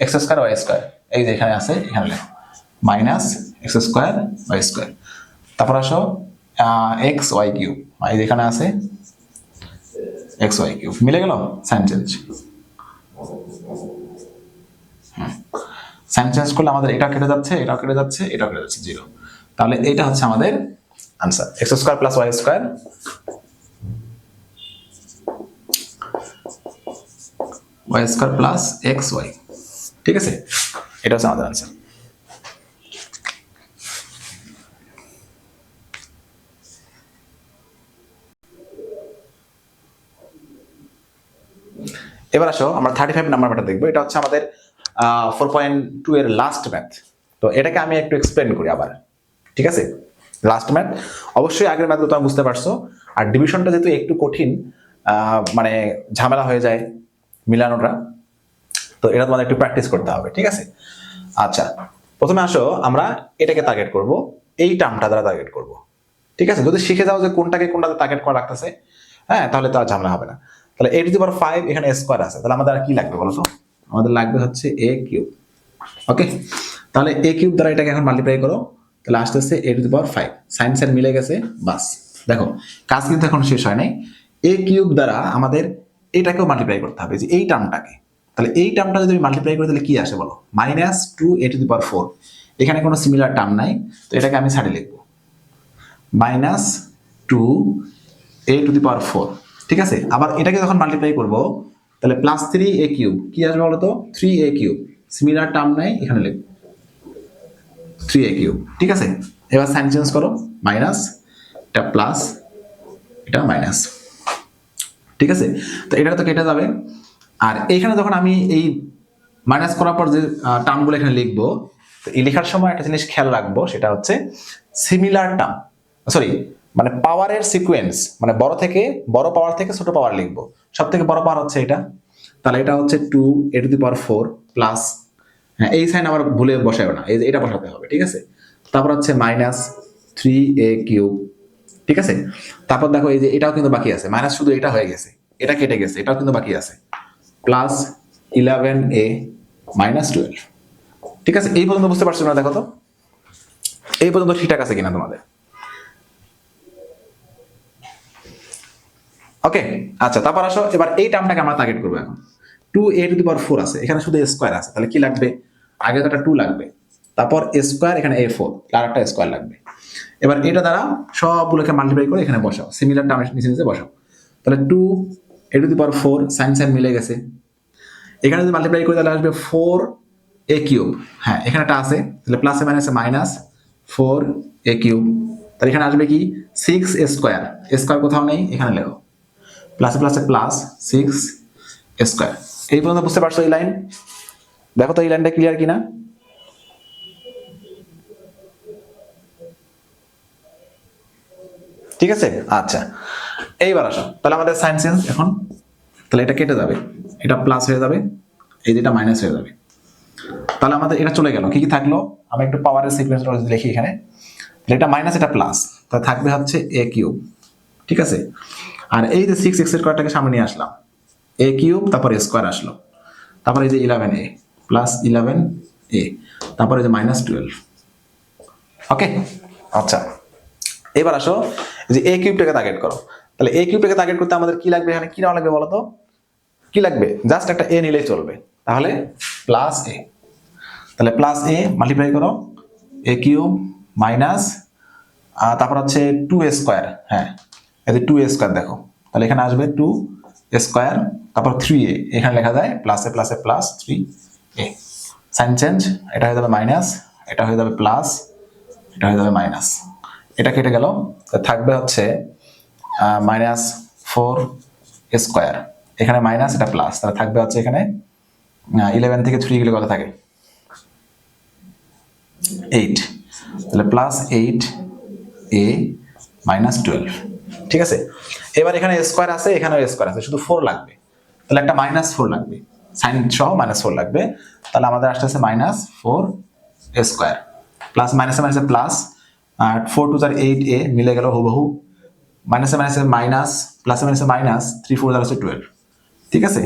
এক্স স্কোয়ার ওয়াই স্কোয়ার। এই যে এখানে আছে, এখানে লেখো minus x square Y square. তারপর আসো এক্স ওয়াই কিউব, এই যে এখানে আছে এক্স ওয়াই কিউব, মিলে গেল। সাইন চেঞ্জ, সাইন চেঞ্জ করলে আমাদের এটা কেটে যাচ্ছে, এটাও কেটে যাচ্ছে, এটাও কেটে যাচ্ছে, 0। তাহলে এইটা হচ্ছে আমাদের answer, x square plus y square Y square plus x y. ঠিক আছে, এটা হচ্ছে আমাদের আনসার। এবার আসো আমরা 35 নাম্বার ম্যাথটা দেখবো। এটা হচ্ছে আমাদের 4.2 এর লাস্ট ম্যাথ। তো এটাকে আমি একটু এক্সপ্লেন করি আবার। ঠিক আছে, লাস্ট ম্যাথ, অবশ্যই আগের ম্যাথগুলো তোমরা বুঝতে পারছো। আর ডিভিশনটা যেহেতু একটু কঠিন, মানে ঝামেলা হয়ে যায় মিলানোটা, তো এটা তোমাদের একটু প্র্যাকটিস করতে হবে। ঠিক আছে, আচ্ছা প্রথমে আসো আমরা এটাকে টার্গেট করব, এই টার্মটা দ্বারা টার্গেট করব। ঠিক আছে, যদি শিখে যাও যে কোনটাকে কোনটাতে টার্গেট করা রাখতেছে, হ্যাঁ, তাহলে তো আর ঝামেলা হবে না। তাহলে a টু দি পাওয়ার 5 এখানে স্কোয়ার আছে, তাহলে আমাদের আর কি লাগবে বলো তো? আমাদের লাগবে হচ্ছে a কিউব। ওকে, তাহলে a কিউব দ্বারা এটাকে এখন মাল্টিপ্লাই করো, তাহলে আসতেছে a to the power 5। Sign sign মিলে গেছে, বাস। দেখো কাজ কিন্তু এখন শেষ হয় নাই। a কিউব দ্বারা আমাদের এটাকেও মাল্টিপ্লাই করতে হবে, যে এই টার্মটাকে। তাহলে এই টার্মটা যদি মাল্টিপ্লাই করি, তাহলে কি আসে বলো? Minus 2a two the power 4। এখানে কোনো সিমিলার টার্ম নাই, তো এটাকে আমি সাইডে লিখবো, minus 2a two the power 4। ঠিক আছে, আবার এটাকে যখন মাল্টিপ্লাই করবো, তাহলে প্লাস 3a কিউব কি আসবে বলো তো? 3a কিউব, সিমিলার টার্ম নাই, এখানে লিখবো 3a কিউব। ঠিক আছে, এবার সাইন চেঞ্জ করো, মাইনাস, এটা প্লাস, এটা মাইনাস। ঠিক আছে, তো এটা তো কেটে যাবে। আর এইখানে যখন আমি এই মাইনাস করার পর যে টার্মগুলো এখানে লিখবো, তো এই লেখার সময় একটা জিনিস খেয়াল রাখবো, সেটা হচ্ছে সিমিলার টার্ম, সরি মানে পাওয়ারের সিকোয়েন্স, মানে বড় পাওয়ার থেকে ছোট পাওয়ার লিখবো। সব থেকে বড় পাওয়ার হচ্ছে এটা, তাহলে এটা হচ্ছে 2a two the power 4 plus, হ্যাঁ এই সাইন আবার ভুলে বসাবে না, এই যে এটা বসাতে হবে। ঠিক আছে, তারপর হচ্ছে মাইনাস 3a কিউব। ঠিক আছে, তারপর দেখো এই যে এটাও কিন্তু বাকি আছে, মাইনাস শুধু এটা হয়ে গেছে, এটা কেটে গেছে, এটাও কিন্তু বাকি আছে, প্লাস 11a মাইনাস 12। ঠিক আছে, এই পর্যন্ত বুঝতে পারছো না? দেখো তো এই পর্যন্ত ঠিকঠাক আছে কিনা তোমাদের? ওকে, আচ্ছা তারপর আসো এবার এই টার্মটাকে আমরা টার্গেট করবো এখন। 2a⁴ আছে, এখানে শুধু স্কোয়ার আছে, তাহলে কি লাগবে? আগে তো একটা 2 লাগবে, তারপর স্কোয়ার, এখানে a4, আর একটা স্কোয়ার লাগবে। এবার এটা দ্বারা সবগুলোকে মাল্টিপ্লাই করে এখানে বসাও, সিমিলার টার্ম নিচে নিচে বসাও। তাহলে 2a⁴ সাইন সাইন মিলে গেছে। এখানে যদি মাল্টিপ্লাই করি তাহলে আসবে 4a³। হ্যাঁ, এখানে একটা আছে, তাহলে প্লাসে মাইনাসে মাইনাস 4a³। তাহলে এখানে আসবে কি 6a²। স্কোয়ার কোথাও নেই, এখানে লেখো, প্লাসে প্লাসে প্লাস 6a²। এই পর্যন্ত বুঝতে পারছো এই লাইন? দেখো তো এই লাইনটা ক্লিয়ার কিনা। ঠিক আছে, আচ্ছা এইবার আসো, তাহলে আমাদের সাইন চেঞ্জ এখন, তাহলে এটা কেটে যাবে, এটা প্লাস হয়ে যাবে, এই যেটা মাইনাস হয়ে যাবে। তাহলে আমাদের এটা চলে গেল, কি কি থাকলো? আমি একটু পাওয়ারের সিকোয়েন্স লিখি এখানে, এটা মাইনাস এটা প্লাস, তা থাকবে হচ্ছে a³। ঠিক আছে, আর এই যে 6x² সামনে নিয়ে আসলাম, a³ তারপর স্কোয়ার আসলো, তারপর এই যে 11a প্লাস 11a, তারপরে যে -12। ওকে, আচ্ছা এবার আসো যে a³ টার্গেট করো। তাহলে a³ টার্গেট করতে আমাদের কি লাগবে? এখানে কি নেওয়া লাগবে বলো তো? কি লাগবে? জাস্ট একটা a নিলেই চলবে, তাহলে প্লাস a। তাহলে প্লাস a মাল্টিপ্লাই করো a³ মাইনাস, তারপর হচ্ছে 2a²। হ্যাঁ, এই যে 2a² দেখো, তাহলে এখানে আসবে 2a², তারপর 3a, এখানে লেখা যায় প্লাসে প্লাসে প্লাস 3a। সাইন চেঞ্জ, এটা হয়ে যাবে মাইনাস, এটা হয়ে যাবে প্লাস, এটা হয়ে যাবে মাইনাস, এটা কেটে গেল, থাকবে হচ্ছে -4a²। এখানে মাইনাস, এটা প্লাস, তাহলে থাকবে হচ্ছে এখানে 11 থেকে 3 গেলে কত থাকে? 8। তাহলে +8a -12। ঠিক আছে, এবার এখানে স্কোয়ার আছে, এখানেও স্কোয়ার আছে, শুধু 4 লাগবে, তাহলে একটা -4 লাগবে, সাইন সহ -4 লাগবে। তাহলে আমাদের আসতেছে -4a², প্লাস মাইনাসে মাইনাসে প্লাস, আর 4 2 8a মিলে গেল হুবহু, মাইনাসে মাইনাসে মাইনাস, প্লাসে মাইনাসে মাইনাস, 3 4 হচ্ছে 12। ঠিক আছে,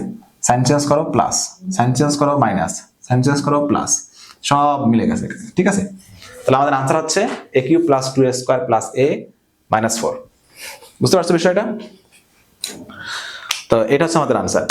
সাইন চেঞ্জ করো প্লাস, সাইন চেঞ্জ করো মাইনাস, সাইন চেঞ্জ করো প্লাস, সব মিলে গেছে। ঠিক আছে, তাহলে আমাদের আনসার হচ্ছে a³ + 2a² + a -4। বুঝতে পারছো বিষয়টা? তো এটা হচ্ছে আমাদের আনসার।